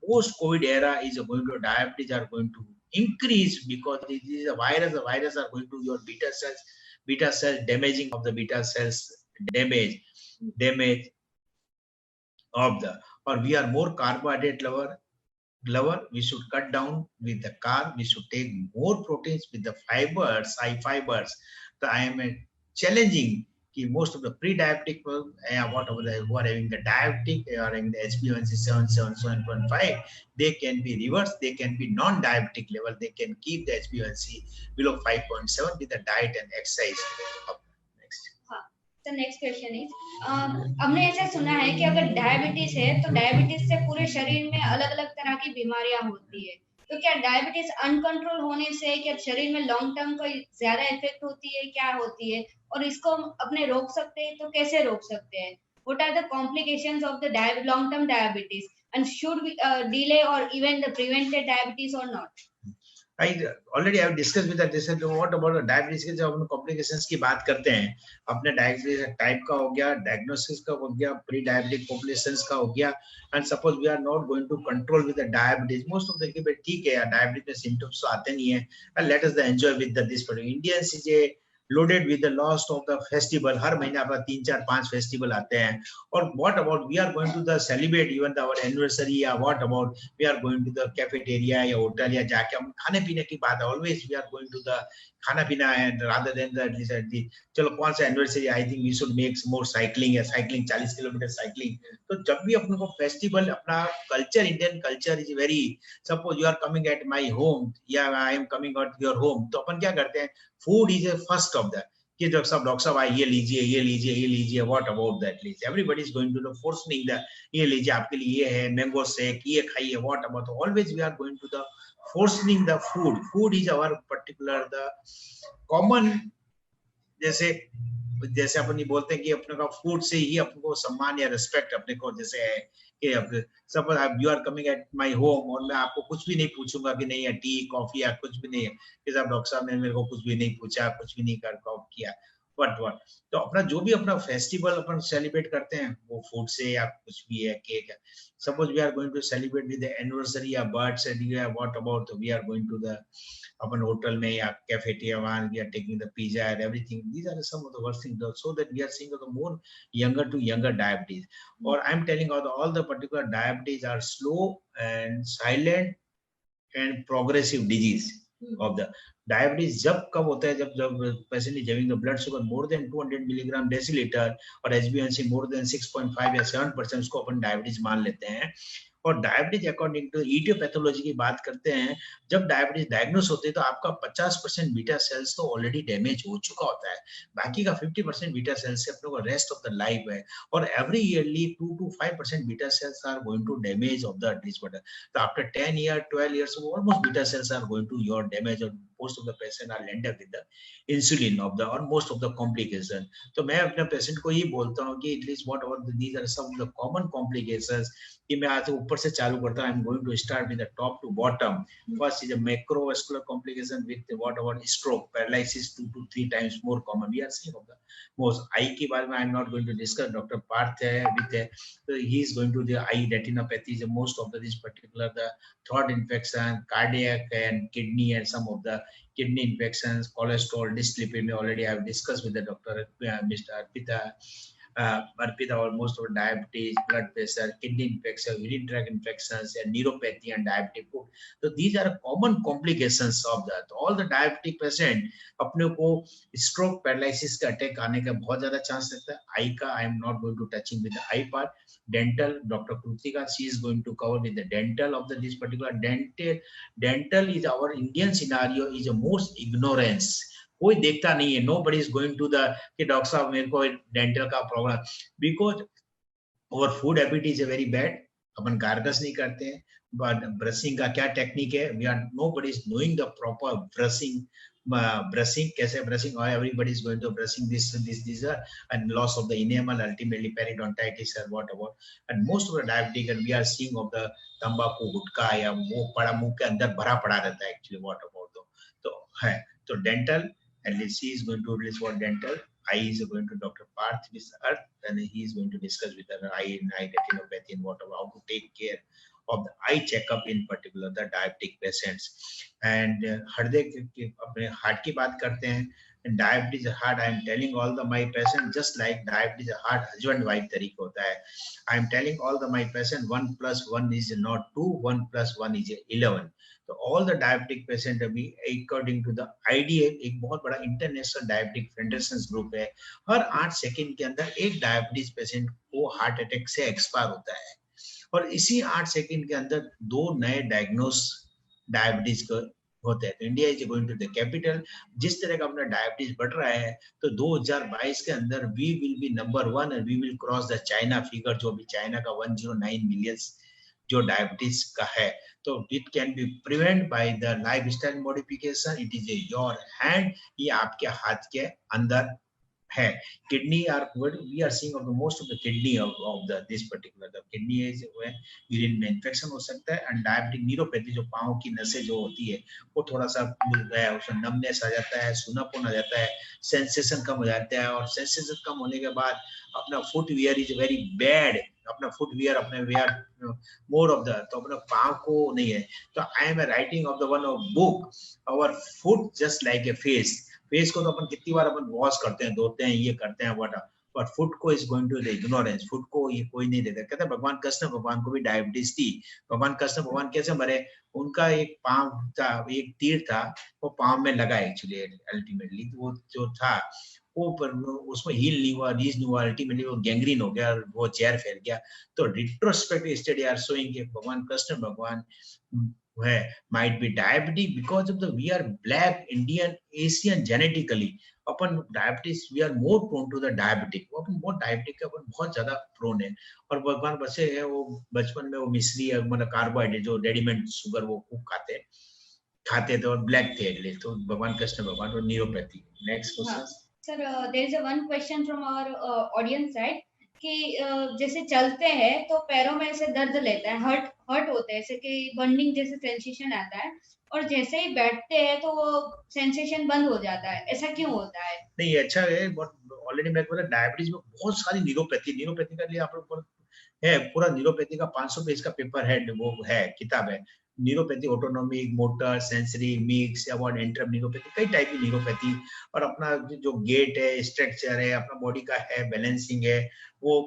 post-COVID era is going to diabetes are going to increase because it is a virus. The virus are going to your beta cells damaging of the beta cells damage of the, or we are more carbohydrate lover, we should cut down with the carb, we should take more proteins with the fibers, high fibers. So I am challenging most of the pre-diabetic whatever who are having the diabetic or having the HbA1c 7.5, they can be reversed, they can be non-diabetic level, they can keep the HbA1c below 5.7 with the diet and exercise. The next question is हमने ऐसा सुना है कि अगर diabetes है तो diabetes से पूरे शरीर में अलग अलग तरह की बीमारियां होती है, तो क्या डायबिटीज अनकंट्रोल होने से क्या शरीर में लॉन्ग टर्म कोई ज्यादा इफेक्ट होती है, क्या होती है, और इसको अपने रोक सकते हैं तो कैसे रोक सकते हैं? What are the complications of the long term diabetes, and should we delay or even the prevented diabetes or not? I already have discussed with that. What about the diabetes के जब हम complications की बात करते हैं, अपने diabetes type का हो गया, diagnosis का हो गया, pre-diabetic populations का हो गया, and suppose we are not going to control with the diabetes, most of the people ठीक है यार, diabetes में symptoms तो आते नहीं है, and let us enjoy with this particular Indians is a loaded with the loss of the festival. हर महीने अपना 3-4-5 फेस्टिवल आते हैं, और what about we are going to the celebrate even our anniversary, या what about we are going to the cafeteria या hotel या जाके हम खाने पीने की बात है, always we are going to the खाना पीना है rather than the चलो कौन सा anniversary, I think we should make more cycling या cycling 40 किलोमीटर cycling. तो जब भी अपने को festival अपना culture, Indian culture is very, suppose you are coming at my home या I am coming at your home, तो अपन क्या करते हैं, food is a first of the कि डॉक्टर साहब आए ये लीजिए, व्हाट अबाउट दैट, लीजिए, everybody is going to the forcing the ये लीजिए आपके लिए ये है मैंगो शेक, ये खाइए, what about, always we are going to the forcing the food is our particular the common, जैसे अपन बोलते हैं कि अपने का फूड से ही अपने को सम्मान या रिस्पेक्ट अपने को जैसे है कि अब suppose you are coming at my home और मैं आपको कुछ भी नहीं पूछूंगा कि नहीं है टी कॉफी या कुछ भी नहीं है कि साहब डॉक्टर साहब ने मेरे को कुछ भी नहीं पूछा, कुछ भी नहीं कर किया, वट तो अपना जो भी अपना फेस्टिवल अपन सेलिब्रेट करते हैं वो फूड से या कुछ भी है, केक है, suppose we are going to celebrate with the anniversary या बर्थडे या what about we are going to the अपन होटल में या कैफेटेरिया वहां we are taking the pizza and everything, these are some of the worst things, so that we are seeing the more younger to younger diabetes, or I'm telling all the particular diabetes are slow and silent and progressive disease of the diabetes. जब कब होता है, जब patient is having the blood sugar more than 200 milligram deciliter और HbA1c more than 6.5 या 7%, उसको अपन diabetes मान लेते हैं। और डायबिटीज अकॉर्डिंग टू ईटियोपैथोलॉजी की बात करते हैं, जब डायबिटीज डायग्नोस होते हैं तो आपका 50% बीटा सेल्स तो ऑलरेडी डैमेज हो चुका होता है, बाकी का 50% बीटा सेल्स से अपने को रेस्ट ऑफ द लाइफ है, और every yearly 2 to 5% beta cells are going to damage of the disorder, तो after 10 years 12 years almost beta cells are going to your damage, or most of the patient are ended with the insulin of the or most of the complication. तो मैं अपने patient को ही बोलता हूँ कि at least what about these are some of the common complications, कि मैं आज ऊपर से चालू करता हूँ, I am going to start with the top to bottom. First is a macrovascular complication with what about stroke, paralysis 2 to 3 times more common, we are seeing of the most। Eye के बारे में I am not going to discuss, doctor Parth है with he is going to the eye retinopathy is most of the this particular the throat infection, cardiac and kidney, and some of the kidney infections, cholesterol, dyslipidemia already I have discussed with the doctor Mr. Arpita, or most of diabetes, blood pressure, kidney infection, urinary tract infections, and neuropathy and diabetic foot. So these are common complications of that. All the diabetic patient अपने को stroke, paralysis का attack आने का बहुत ज्यादा chance रहता है। आई का I am not going to touching with the eye part. Dental, Dr. Krutika, she is going to cover with the dental of this particular dental is our Indian scenario is the most ignorance, कोई देखता नहीं है, nobody is going to the कि doctor साहब मेरे को dental का problem, because और food habit is very bad, अपन गार्गस नहीं करते हैं, बट ब्रशिंग का क्या टेक्निक है, we are nobody is knowing the proper brushing कैसे ब्रशिंग, और everybody is going to brushing this and loss of the enamel, ultimately periodontitis और what about, and most of the diabetic and we are seeing of the तंबाकू गुटखा या वो पड़ा मुंह के अंदर भरा पड़ा रहता है एक्चुअली, व्हाट अबाउट तो है। तो dental, and she is going to release for dental. I is going to Dr. Parth with her, and he is going to discuss with her eye and eye retinopathy and whatever, how to take care of the eye checkup, in particular the diabetic patients. And हृदय के अपने heart की बात करते हैं, and diabetes heart, I am telling all the my patients, just like diabetes heart husband wife तरीका होता है. I am telling all the my patients, 1 plus 1 is not 2, 1 plus 1 is 11. तो all the diabetic patient अभी according to the IDA, एक बहुत बड़ा international diabetic federation group है, हर 8 second के अंदर एक डायबिटीज पेशेंट को हार्ट अटैक से एक्सपायर होता है, और इसी 8 सेकंड के अंदर 2 नए डायग्नोस डायबिटीज को होते हैं. तो India is going to the capital. जिस तरह का अपना डायबिटीज बढ़ रहा है, तो 2022 के अंदर we will be number 1 and we will cross the China figure, जो भी चाइना का 109 मिलियन जो डायबिटीज का है. तो it can be prevent by the lifestyle modification. It is your hand, ये आपके हाथ के अंदर है. Kidney are we are seeing of the most of the kidney of the this particular the kidney is urine में infection हो सकता है. एंड डायबिटिक न्यूरोपैथी, जो पांव की नसें जो होती है वो थोड़ा सा उसमें नमनेस आ जाता है, सूनापन आ जाता है, सेंसेशन कम हो जाता है, और सेंसेशन कम होने के बाद अपना footwear is very bad. अपना फुट वियर अपने वेयर मोर ऑफ द, तो अपना पांव को नहीं है. तो I am writing of the one of book, our foot just like a face. Face को तो अपन कितनी बार अपन वॉश करते हैं, धोते हैं, ये करते हैं वट, बट फुट को is going to the ignorance. Foot को ये कोई नहीं देता. कहते हैं भगवान कृष्ण भगवान को भी डायबिटीज थी. भगवान कृष्ण भगवान कैसे मरे? उनका एक पांव था, एक तीर था, वो पांव में लगा एक्चुअली अल्टीमेटली. वो जो था वो उसमें हील नहीं हुआ, रीज नहीं हुआ, अल्टीमेटली वो गैंग्रीन हो गया, वो जहर फैल गया. तो रिट्रोस्पेक्टिव स्टडी आर शोइंग कि भगवान कृष्ण भगवान है might be diabetic because of the we are black Indian Asian genetically. अपन diabetes we are more prone to the diabetic. वो अपन बहुत डायबिटिक के अपन बहुत ज्यादा प्रोन है. और भगवान बसे है वो बचपन में वो मिश्री है, मतलब कार्बोहाइड्रेट जो रेडीमेड शुगर वो खूब खाते थे, और ब्लैक थे एटलीस्ट. तो भगवान कृष्ण भगवान और neuropathy. Next question sir. There is a one question from our audience side कि जैसे चलते हैं तो पैरों में ऐसे दर्द लेता है, हर्ट होता है, ऐसे कि बर्निंग जैसे सेंसेशन आता है, और जैसे ही बैठते हैं तो वो सेंसेशन बंद हो जाता है. ऐसा क्यों होता है? नहीं, अच्छा है. ऑलरेडी मैं बोला डायबिटीज में बहुत सारी न्यूरोपैथी का लिए आप लोग है, पूरा न्यूरोपैथी का 500 पेज का पेपर है, वो है किताब है. Neuropathy autonomic, motor, sensory, mix, about antrum neuropathy, कई टाइप की न्यूरोपैथी. और अपना जो गेट है, स्ट्रक्चर है, अपना बॉडी का है, बैलेंसिंग है, वो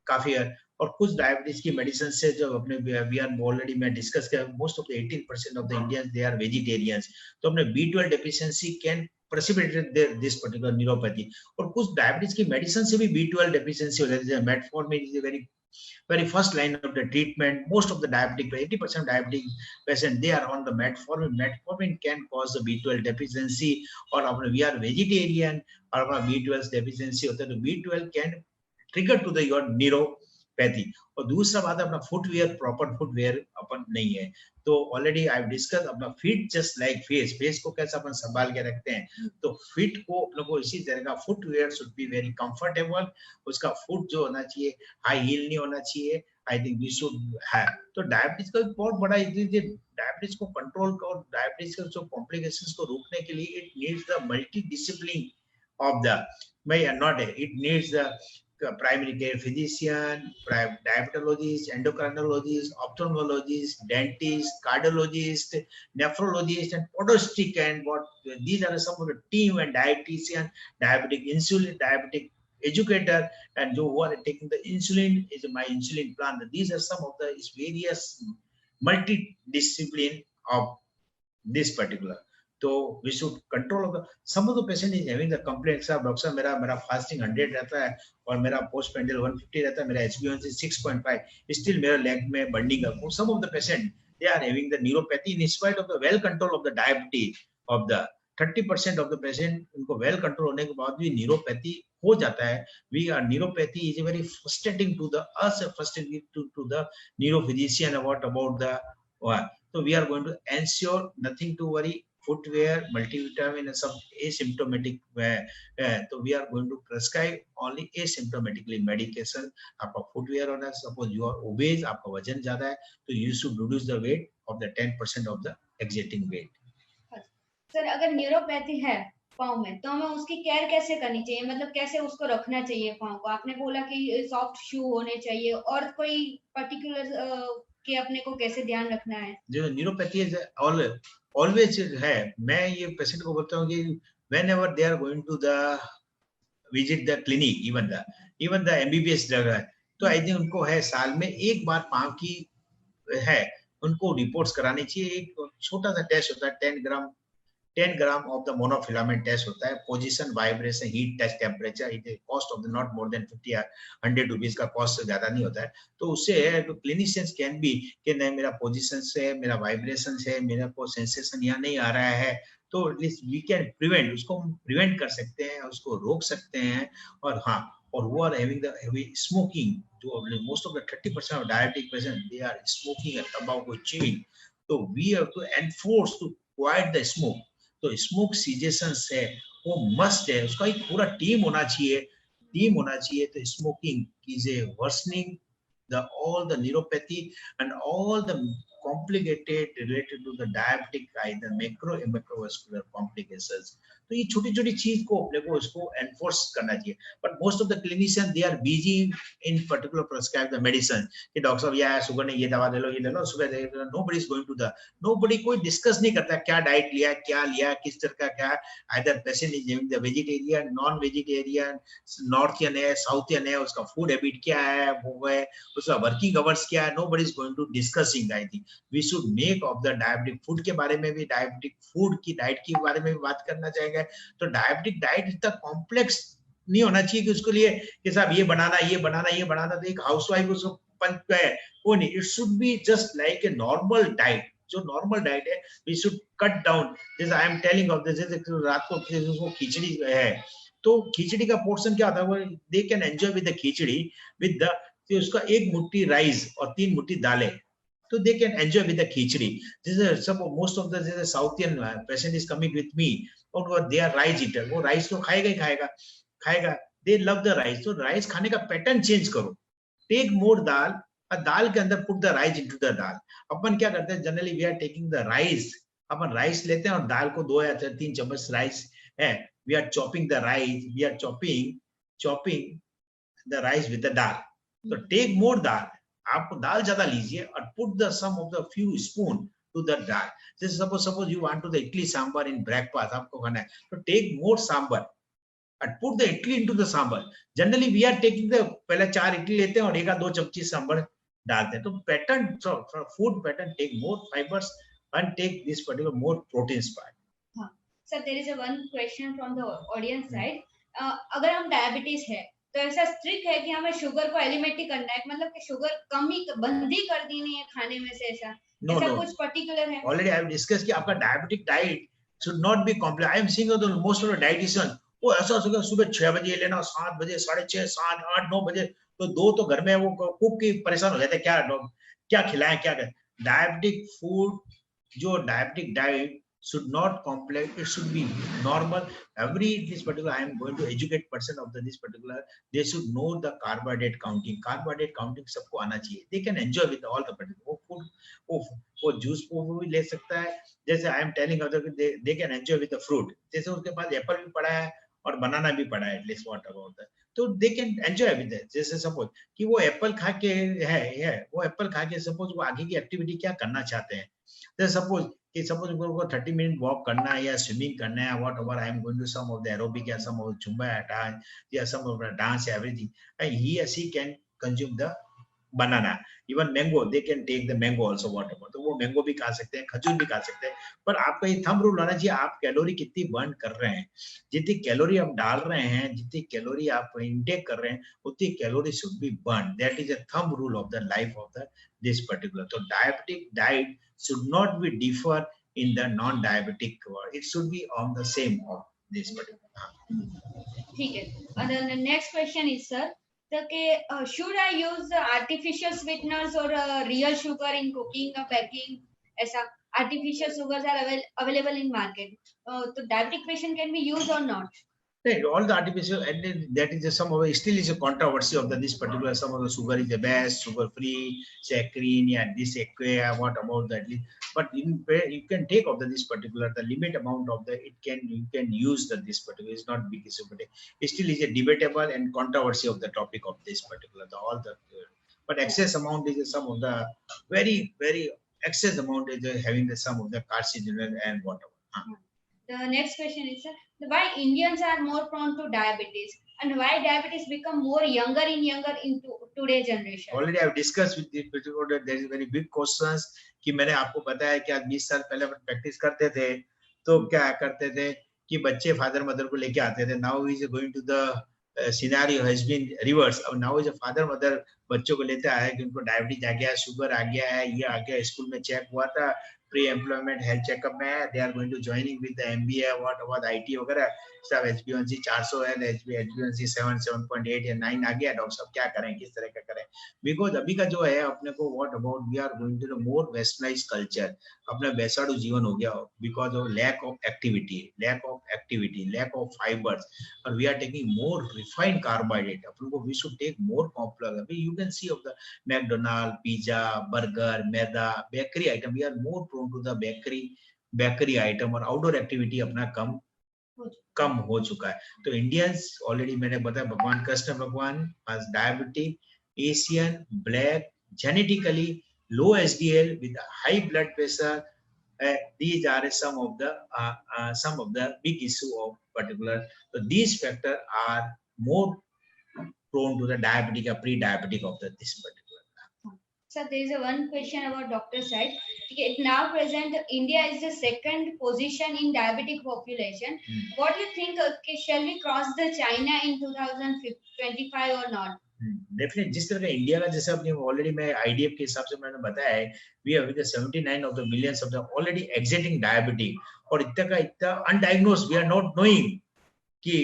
काफी है. और कुछ डायबिटीज की मेडिसिन से जो अपने वी आर ऑलरेडी मैं डिस्कस किया, most of the 18% of the Indians they are vegetarians. तो अपने B12 deficiency can precipitate this particular neuropathy. और कुछ डायबिटीज की मेडिसिन से भी B12 डेफिशिएंसी हो जाती है. Metformin is very very first line of the treatment. Most of the diabetic, 80% diabetic patient, they are on the metformin. Metformin can cause the B12 deficiency. और अपने we are vegetarian और अपना B12 deficiency होता है, तो B12 can trigger to the your neuropathy. और दूसरा बात है अपना फुटवेयर, प्रॉपर फुटवेयर अपन नहीं है. तो ऑलरेडी आई डिस्कस अपना feet just like face. Face को कैसे अपन संभाल के रखते हैं, तो फीट को अपने को इसी तरह का footwear should be very comfortable. उसका फुट जो होना चाहिए हाई हील नहीं होना चाहिए. I think we should have. तो डायबिटीज का बहुत बड़ा डायबिटीज को कंट्रोल और डायबिटीज के जो कॉम्प्लिकेशंस को रोकने के लिए it needs the multi discipline of the not it needs the primary care physician, diabetologist, endocrinologist, ophthalmologist, dentist, cardiologist, nephrologist, and podostic, and what these are some of the team, and dietitian, diabetic insulin, diabetic educator, and who are taking the insulin is my insulin plan. These are some of the various multidiscipline of this particular. तो we should control होगा. Some of the patient is having the complaint, साहब doctor साहब मेरा fasting 100 रहता है और मेरा post पेंडियल 150 रहता है, मेरा HbA1c 6.5, स्टिल मेरा लेग में बर्निंग है. Some of the patient they are having the neuropathy in spite of the well control of the diabetes of the 30% of the patient. उनको वेल कंट्रोल होने के बाद भी न्यूरोपैथी हो जाता है. We are neuropathy is very frustrating to the us, frustrating to the neurophysician about the so we are going to ensure nothing to worry. Footwear, multivitamin, and some asymptomatic so we are going to prescribe only asymptomatically medication. आपका footwear होना, suppose you are obese, आपका वजन ज्यादा है, तो you should reduce the weight of the 10% of the existing weight. Sir अगर neuropathy है पाँव में, तो हमें उसकी केयर कैसे करनी चाहिए, मतलब कैसे उसको रखना चाहिए पाँव को? आपने बोला कि सॉफ्ट शू होने चाहिए, और कोई पर्टिकुलर कि अपने को कैसे ध्यान रखना है? जो न्यूरोपैथी ऑलवेज है, मैं ये पेशेंट को बोलता हूँ कि whenever they are going to the visit the clinic, even the MBBS जगह है, तो आई थिंक उनको है साल में एक बार पाँव की है, उनको रिपोर्ट्स करानी चाहिए। एक छोटा सा टेस्ट होता है 10 gram of the monofilament test होता है, position, vibration, heat test, temperature, it cost of the not more than 50 या 100 रुपीज का कॉस्ट ज्यादा नहीं होता है। तो उससे है तो क्लिनिशियंस कैन बी कि नहीं मेरा पोजीशन से, मेरा वाइब्रेशन से, मेरा को सेंसेशन यहाँ नहीं आ रहा है, तो वी कैन प्रिवेंट, उसको हम प्रिवेंट कर सकते हैं, उसको रोक सकते हैं। और हाँ, और वो are having the heavy smoking, जो most of the 30% of diabetic patient they are smoking and tobacco chewing, तो we have to enforce to quit the smoke. तो स्मोक सीजेशन है वो मस्ट है, उसका एक पूरा टीम होना चाहिए। तो smoking is a worsening the all the neuropathy and all the complicated related to the diabetic either macro and macrovascular complications। तो ये छोटी छोटी चीज को अपने को इसको एनफोर्स करना चाहिए। But most of the clinician they are busy in particular prescribe the medicine कि डॉक्टर साहब या शुगर ने ये दवा ले लो, ये ले लो, सुबह दे लो। Nobody is going to the, nobody कोई डिस्कस नहीं करता क्या डाइट लिया, क्या लिया, किस तरह का क्या। Either patient is living the vegetarian, non vegetarian, northian है, साउथियन है, उसका फूड हैबिट क्या है, वो है उसका वर्किंग आवर्स क्या है, nobody is going to discussing। I think we should make of the diabetic food के बारे में भी, डायबिटिक फूड की डाइट के बारे में भी बात करना चाहेंगे। तो डायबिटिक डाइट इतना कॉम्प्लेक्स नहीं होना चाहिए कि उसके लिए कि साहब ये बनाना तो एक हाउसवाइफ उसको पंच है वो नहीं। It should be just like a normal diet, जो नॉर्मल डाइट है वी शुड कट डाउन। जैसे आई एम टेलिंग ऑफ दिस, रात को खिचड़ी है तो खिचड़ी का पोर्शन क्या होता है, वो they can enjoy with the khichdi with the, उसका एक मुट्ठी राइस और 3 मुट्ठी दालें, तो they can enjoy with the khichdi. जैसे सब मोस्ट ऑफ द जैसे southian patient is coming with me और दे आर राइस ईटर, वो राइस तो खाएगा ही खाएगा, दे लव द राइस। तो राइस खाने का पैटर्न चेंज करो, टेक मोर दाल और दाल के अंदर put the rice into the dal. अपन क्या करते हैं generally, we are taking the rice, अपन राइस लेते हैं और दाल को 2 या 3 चम्मच राइस है, we are chopping the rice, we are chopping the rice with the dal. तो टेक मोर दाल, आप दाल ज्यादा लीजिए और put the some of the few spoon to the dal. जैसे suppose you want to the idli sambar in breakfast, आपको खाना है तो take more sambar and put the idli into the sambar। Generally we are taking the पहले 4 इडली लेते हैं और 1 या 2 चमची सांबर डालते हैं। तो pattern, food pattern take more fibres and take this particular more proteins part। हाँ sir, there is a one question from the audience side। अगर हम डायबिटीज है तो ऐसा स्ट्रिक्ट है कि हमें शुगर को एलिमिनेट ही करना है, मतलब कि शुगर कम ही बंद ही कर देनी है खाने में से, ऐसा कुछ पर्टिकुलर है? ऑलरेडी आई हैव डिस्कस कि आपका diabetic diet should not be complex. I am seeing the most of the dietitian वो ऐसा सुबह 6 बजे लेना, 7 बजे, 6:30, 7, 8, 9 बजे, तो 2 तो घर में वो कुक की परेशान हो जाते हैं, क्या खिलाएं क्या करें। डायबिटिक फूड, जो diabetic diet should not complex, it should be normal। Every this particular I am going to educate person of this particular, they should know the carbohydrate counting सबको आना चाहिए। they can enjoy with all the particular वो food, वो juice वो भी ले सकता है। जैसे I am telling other they can enjoy with the fruit, जैसे उसके पास एप्पल भी पड़ा है और बनाना भी पड़ा है, at least what about that, तो they can enjoy with it। जैसे सपोज कि वो एप्पल खा के है वो एप्पल खा के सपोज वो आगे की एक्टिविटी क्या करना चाहते हैं, जैसे सपोज कि सपोज उनको 30 मिनट वॉक करना है या स्विमिंग करना है, whatever I am going to some of the aerobic या सम ऑफ जुम्बा या some of the dance everything, he or she can consume the banana, even mango, they can take the mango also, whatever, तो वो mango भी खा सकते हैं, खजूर भी खा सकते हैं। पर आपका ये थंब रूल होना चाहिए, आप कैलोरी कितनी बर्न कर रहे हैं, जितनी कैलोरी आप डाल रहे हैं, जितनी कैलोरी आप इनटेक कर रहे हैं, उतनी calorie should be burn. That is a thumb rule of the life of the this particular. तो diabetic diet should not be differ in the non-diabetic world, it should be on the same of this particular। ठीक है। and then the next question is sir, so should I use artificial sweeteners or real sugar in cooking or baking? ऐसा artificial sugars are available in market, so diabetic patient can be used or not? Right, all the artificial, and that is some of it still is a controversy of this particular. Some of the sugar is the best, sugar free, saccharine, yeah, this aqua, what about that? But you can take of this particular, the limit amount of the you can use this particular, it's not big issue, but it still is a debatable and controversy of the topic of this particular. All the but excess amount is some of the very excess amount is having the some of the carcinogen and whatever. The next question is, sir, why Indians are more prone to diabetes and why diabetes become more younger in today's generation? Already I have discussed with the that there is very big questions कि मैंने आपको बताया कि आज 20 साल पहले अपन practice करते थे तो क्या करते थे कि बच्चे फादर मदर को लेके आते थे. Now is going to the scenario has been reverse. अब नाउ इज फादर मदर बच्चों को लेते आए कि उनको डायबिटीज आ गया, शुगर आ गया है, ये आ गया, स्कूल में चेक हुआ था, प्री एम्प्लॉयमेंट हेल्थ चेकअप में है, they are going to joining with the MBA what about IT वगैरह सब. HbA1c 400 है, HbA1c 7.8 या 9 आ गया. डॉक्टर साहब क्या करें, किस तरह का करें? बिकॉज अभी का जो है अपने को what about we are going to the more westernized culture. अपना वैसाड़ू जीवन हो गया because of lack of activity, lack of fibers, और we are taking more refined carbohydrate. अपन को we should take more complex. अभी you can see of the McDonald, pizza, burger, maida, bakery item. We are more prone to the bakery item, और outdoor activity अपना कम हो चुका है. तो इंडियंस ऑलरेडी मैंने बताया, भगवान कृष्ण भगवान diabetic, Asian, black, genetically low HDL with high blood pressure. These are some of the big issue of particular. So these factors are more prone to the diabetic or pre-diabetic of this particular. Sir, there is one question about doctor side. It now present India is the second position in diabetic population. What do you think? Shall we cross the China in 2025 or not? Definite. जिस तरह का India का, जैसे अपने already मैं IDF के हिसाब से मैंने बताया है, we are with 79 of the millions of the already existing diabetic, और इतना undiagnosed. We are not knowing कि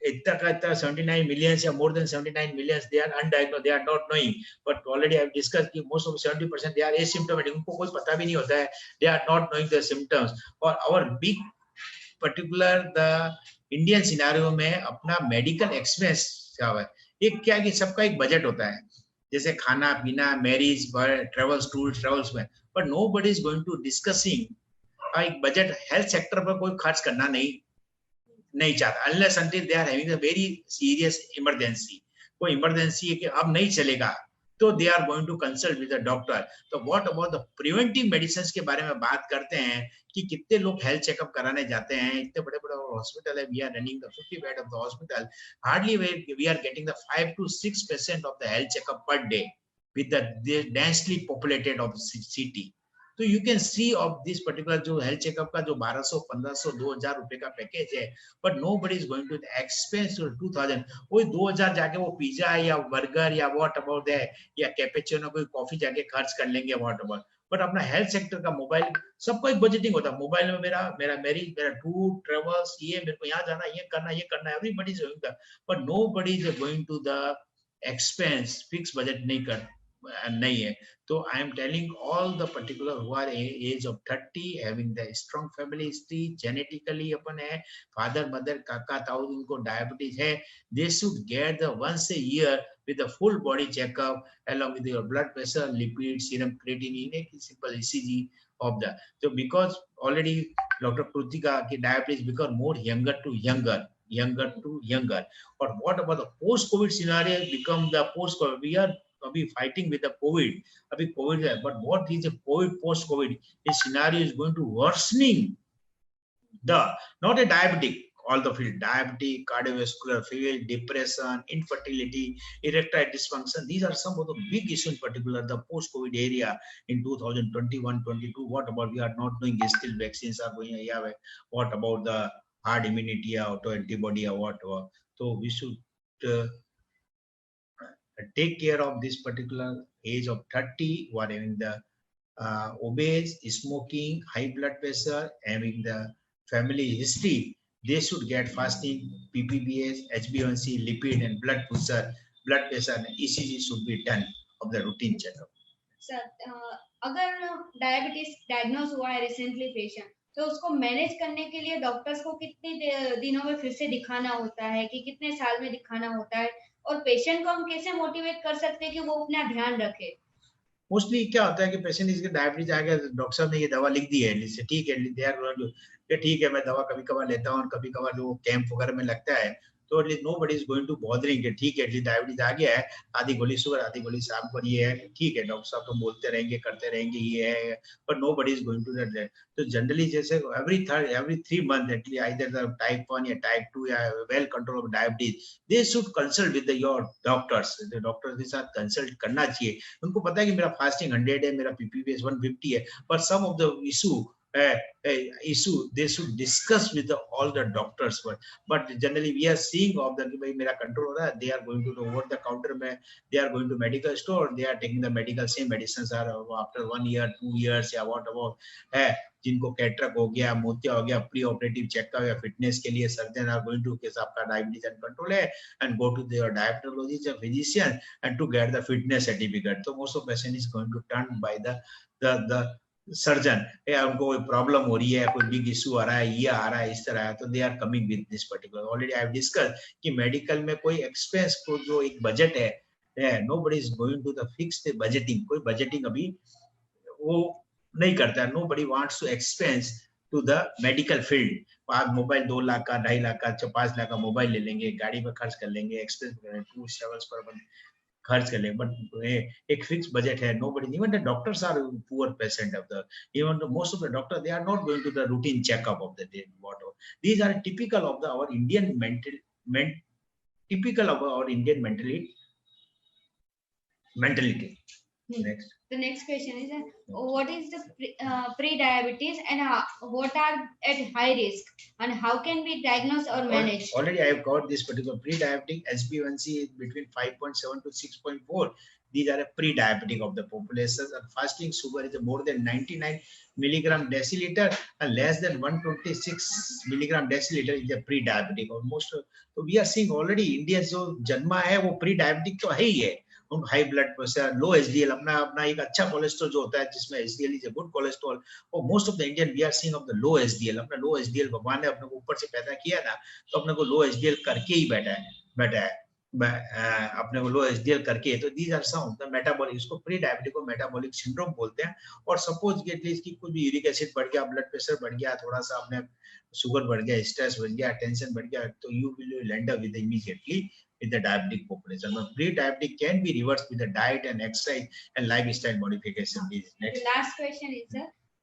इतना 79 मिलियंस या more than 79 millions they are undiagnosed, they are not knowing. But already I have discuss कि most of 70% they are asymptomatic. उनको कोई पता भी नहीं होता है, they are not knowing the symptoms. और our big particular the Indian scenario में अपना मेडिकल एक्सपेंस क्या है, एक क्या कि सबका एक बजट होता है, जैसे खाना पीना, मैरिज, ट्रेवल्स, टूर्स, ट्रेवल्स में. But nobody is going to discussing एक बजट. हेल्थ सेक्टर पर कोई खर्च करना नहीं चाहता, unless until they are having a very serious emergency. कोई इमरजेंसी है कि अब नहीं चलेगा, तो they are going to consult with the doctor. तो what about the preventive medicine के बारे में बात करते हैं कि कितने लोग हेल्थ चेकअप कराने जाते हैं. इतने बड़े बड़े हॉस्पिटल है, we are running the 50 bed of the hospital, hardly we are getting the 5 to 6% of the health checkup per day with the densely populated of city. तो you can see of this particular जो health checkup का जो 1200, 1500, 2000 रुपए का package है, but nobody is going to expense 2000. कोई 2000 जाके वो पिज्जा या बर्गर या व्हाट अबाउट दैट या कैपेचिनो, कोई कॉफी जाके खर्च कर लेंगे व्हाट अबाउट. बट अपना हेल्थ सेक्टर का मोबाइल, सबको एक बजटिंग होता है. मोबाइल में मेरा टूर, ट्रेवल्स, ये मेरे को यहाँ जाना, ये करना, everybody is going the, but nobody is going to the expense. Fix budget नहीं है. तो I am telling all the particular who are age of 30 having the strong family history, genetically अपन है, फादर मदर काका ताऊ उनको diabetes है, they should get the once a year with a full body checkup along with your blood pressure, lipid, serum creatinine, a simple ECG of the. So because already Dr. Krutika ki diabetes become more younger to younger. But what about the post-COVID scenario? Become the post-COVID. We are fighting with the COVID. अभी COVID है, but what is the COVID post-COVID? This scenario is going to worsening the not a diabetic, all the field, diabetic, cardiovascular field, depression, infertility, erectile dysfunction. These are some of the big issues, in particular the post-COVID area in 2021-22. What about we are not knowing still vaccines are going? Yeah, what about the hard immunity or autoantibody or whatever? So we should take care of this particular age of 30 who are having the obese, smoking, high blood pressure, having the family history. They should get fasting, PPBS, HbA1c, lipid and blood pressure and ECG should be done of the routine checkup. Sir, अगर diabetes diagnose हुआ है recently patient, तो उसको manage करने के लिए doctors को कितने दिनों में फिर से दिखाना होता है कि कितने साल में दिखाना होता है, और पेशेंट को हम कैसे मोटिवेट कर सकते हैं कि वो अपना ध्यान रखे? मोस्टली क्या होता है कि पेशेंट इसके डायबिटीज आ गया, डॉक्टर साहब ने ये दवा लिख दी है, ठीक है, ठीक है मैं दवा कभी कभार लेता हूँ, और कभी कभार जो कैंप वगैरह में लगता है तो at least nobody is going to bothering कि ठीक है एटलीस्ट डायबिटीज आ गया है, आधी गोली शुगर आधी गोली शाम को ये है, ठीक है डॉक्टर साहब तो बोलते रहेंगे करते रहेंगे ये है, but nobody is going to that. तो जनरली जैसे every 3 months at least either the type 1 या type 2 या well control of diabetes, they should consult with your doctors. The doctors के साथ कंसल्ट करना चाहिए. उनको पता है कि मेरा फास्टिंग 100 है, मेरा PPBS 150 है, but some of the issue they should discuss with all the doctors. But generally we are seeing of the कि भाई मेरा कंट्रोल हो रहा है, they are going to the over the counter में, they are going to medical store, they are taking the medical same medicines are after 1 year 2 years या what about है जिनको कैटरक हो गया, मोतिया हो गया, प्री ऑपरेटिव चेकअप या फिटनेस के लिए surgeon are going to case आपका डायबिटीज अनकंट्रोल है and go to their diabetologist या physician and to get the fitness certificate. तो most of patient is going to turn by the surgeon. या उनको कोई प्रॉब्लम हो रही है, कोई बिग इशू आ रहा है, ये आ रहा है, इस तरह है, तो they are coming with this particular. Already I have discuss कि मेडिकल में कोई एक्सपेंस को जो एक बजट है, nobody is going to the fix the budgeting. कोई बजटिंग अभी वो नहीं करता है. Nobody wants to expense to the medical field. आज मोबाइल 2 लाख का 2.5 लाख का 5 लाख का मोबाइल ले लेंगे, गाड़ी पे खर्च कर लेंगे, एक्सपेंस 2 travels पर खर्च कर लेंगे, बट एक फिक्स बजट है. Nobody, even the doctors are poor patient of the, even the most of the doctor they are not going to the routine checkup of the day. What these are typical of the our Indian typical of our Indian mentality. Next. The next question is, what is the pre-diabetes and what are at high risk and how can we diagnose or manage? Already I have covered this particular pre-diabetic. HbA1c is between 5.7 to 6.4. These are a pre-diabetic of the population, and fasting sugar is more than 99 milligram deciliter and less than 126 milligram deciliter is a pre-diabetic. Almost, so we are seeing already India जो जन्मा है वो pre-diabetic तो है ही है. High blood pressure, low HDL, अपना एक अच्छा कोलेस्ट्रॉल जो होता है जिसमें HDL is a good cholesterol, और most of the Indian we are seeing of the low HDL. अपना लो एचडीएल भगवान ने अपने को ऊपर से पैदा किया ना, तो अपने को लो एचडीएल करके ही बैठा है अपने को लो एचडीएल करके. तो these are some of the metabolic, इसको प्री डायबिटिक को मेटाबॉलिक सिंड्रोम बोलते हैं. और सपोज कि एटलीस्ट की कुछ भी यूरिक एसिड बढ़ गया, ब्लड प्रेशर बढ़ गया, थोड़ा सा अपने शुगर बढ़ गया, स्ट्रेस बढ़ गया, टेंशन बढ़ गया, तो you will and up with immediately with the diabetic population. But pre-diabetic can be reversed with the diet and exercise and lifestyle modification. Next. The last question is,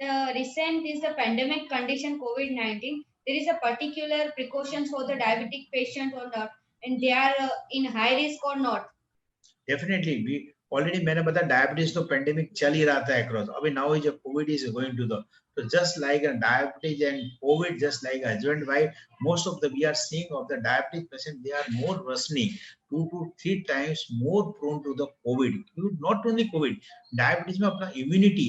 the recent is the pandemic condition COVID-19. There is a particular precautions for the diabetic patient or not, and they are in high risk or not? Definitely. We already मैंने बताया diabetes तो pandemic चल ही रहा था across. अभी now is a COVID is going to the, so just like a diabetes and COVID, just like husband wife, most of the we are seeing of the diabetes patient, they are more worsening, 2 to 3 times more prone to the COVID. Not only COVID, diabetes में अपना immunity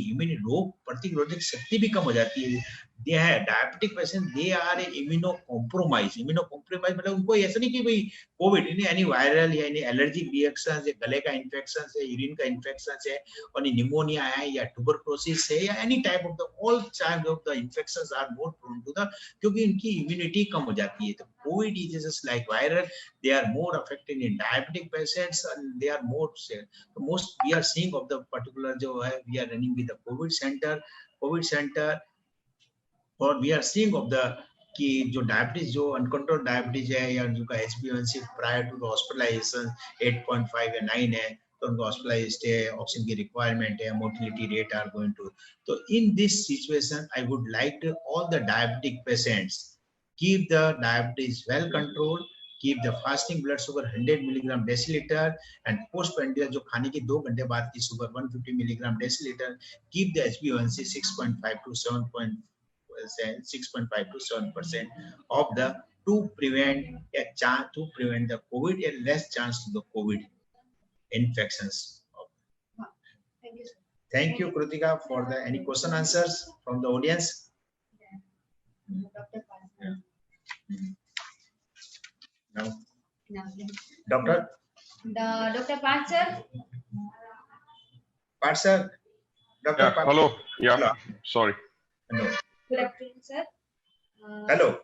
रोग प्रतिरोधक शक्ति भी कम हो जाती है. they है diabetic patient, they are immunocompromised. मतलब उनको ऐसा नहीं कि भाई कोविड, यानी वायरल या यानी एलर्जिक रिएक्शन है, गले का इन्फेक्शन है, यूरिन का इन्फेक्शन है, और निमोनिया है या ट्यूबरकुलोसिस है, या any type of the all type of the infections are more prone to the, क्योंकि इनकी इम्यूनिटी कम हो जाती है. तो COVID is just like viral, they are more affected in diabetic patients and they are more most we are seeing of the particular जो है we are running with the COVID centre, और we are seeing of the कि जो diabetes जो uncontrol diabetes है या जिनका HbA1c prior to the hospitalisation 8.5 या 9 है, तो उनको हॉस्पिटलाइज स्टे, ऑक्सीजन की रिक्वायरमेंट है, mortality rate are going to. तो in this situation I would like to all the diabetic patients keep the diabetes well control, keep the fasting blood sugar 100 milligram deciliter, and postprandial जो खाने के 2 घंटे बाद की sugar 150 milligram deciliter, keep the HbA1c 6.5 to 7% of the to prevent the COVID and less chance to the COVID infections. Thank you. Thank you, Kritika, for the any question answers from the audience. Dr. Parth. Now, No. Doctor Dr. Parth sir. Parth sir, Dr. Yeah, Parth. hello. Yeah, Hello. sorry. Hello. Good afternoon, sir. Hello.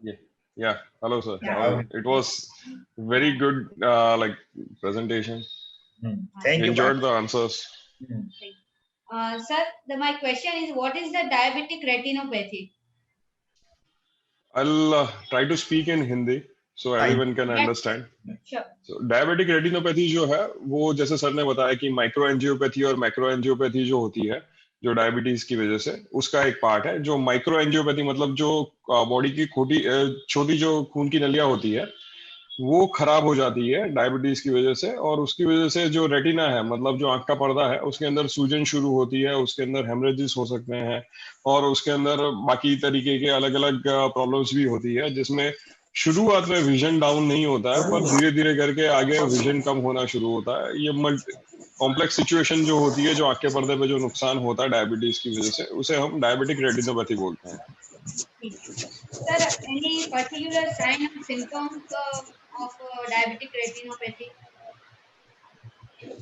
Yeah, hello, sir. Yeah. It was very good, like presentation. Thank you. Enjoyed Parth. the answers. Sir, my question is, what is the diabetic retinopathy? I'll try to speak in Hindi. so everyone can understand. Sure. So diabetic retinopathy जो है वो जैसे sir ने बताया कि micro angiopathy और macro angiopathy जो होती है जो डायबिटीज की वजह से उसका एक पार्ट है। जो माइक्रो एंजियोपैथी मतलब जो बॉडी की छोटी जो खून की नलियां होती है वो खराब हो जाती है डायबिटीज की वजह से, और उसकी वजह से जो रेटिना है मतलब जो आंख का पर्दा है उसके अंदर सूजन शुरू होती है, उसके अंदर हेमरेजिस हो सकते हैं और उसके अंदर बाकी तरीके के अलग अलग प्रॉब्लम्स भी होती है, जिसमें शुरुआत में विजन डाउन नहीं होता है पर धीरे धीरे करके आगे विजन कम होना शुरू होता है। ये कॉम्प्लेक्स सिचुएशन जो होती है, जो आंख के पर्दे पे जो नुकसान होता है डायबिटीज की वजह से, उसे हम डायबिटिक रेटिनोपैथी बोलते हैं। Sir, any particular sign and symptoms of diabetic retinopathy?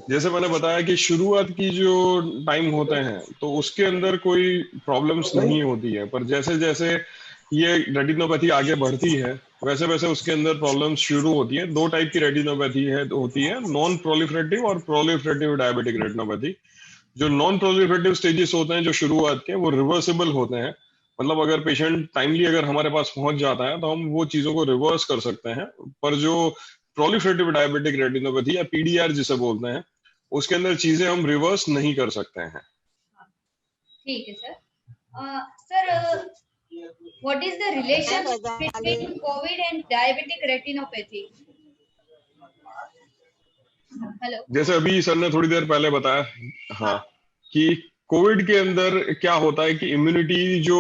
जैसे मैंने बताया कि शुरुआत की जो टाइम होते हैं तो उसके अंदर कोई प्रॉब्लम्स नहीं होती है, पर जैसे जैसे ये रेटिनोपैथी आगे बढ़ती है वैसे वैसे उसके अंदर प्रॉब्लम्स शुरू होती है। दो टाइप की रेटिनोपैथी होती है, नॉन प्रोलिफरेटिव और प्रोलिफरेटिव डायबिटिक रेटिनोपैथी। जो नॉन प्रोलिफरेटिव स्टेजेस होते हैं जो शुरुआत के, वो रिवर्सिबल होते हैं। मतलब अगर पेशेंट टाइमली अगर हमारे पास पहुंच जाता है तो हम वो चीजों को रिवर्स कर सकते हैं। पर जो प्रोलिफरेटिव डायबिटिक रेटिनोपैथी या पीडीआर जिसे बोलते हैं, उसके अंदर चीजें हम रिवर्स नहीं कर सकते हैं। ठीक है sir. Sir, what is the relationship between COVID and diabetic retinopathy? Hello. जैसे अभी सर ने थोड़ी देर पहले बताया हाँ कि कोविड के अंदर क्या होता है कि इम्यूनिटी जो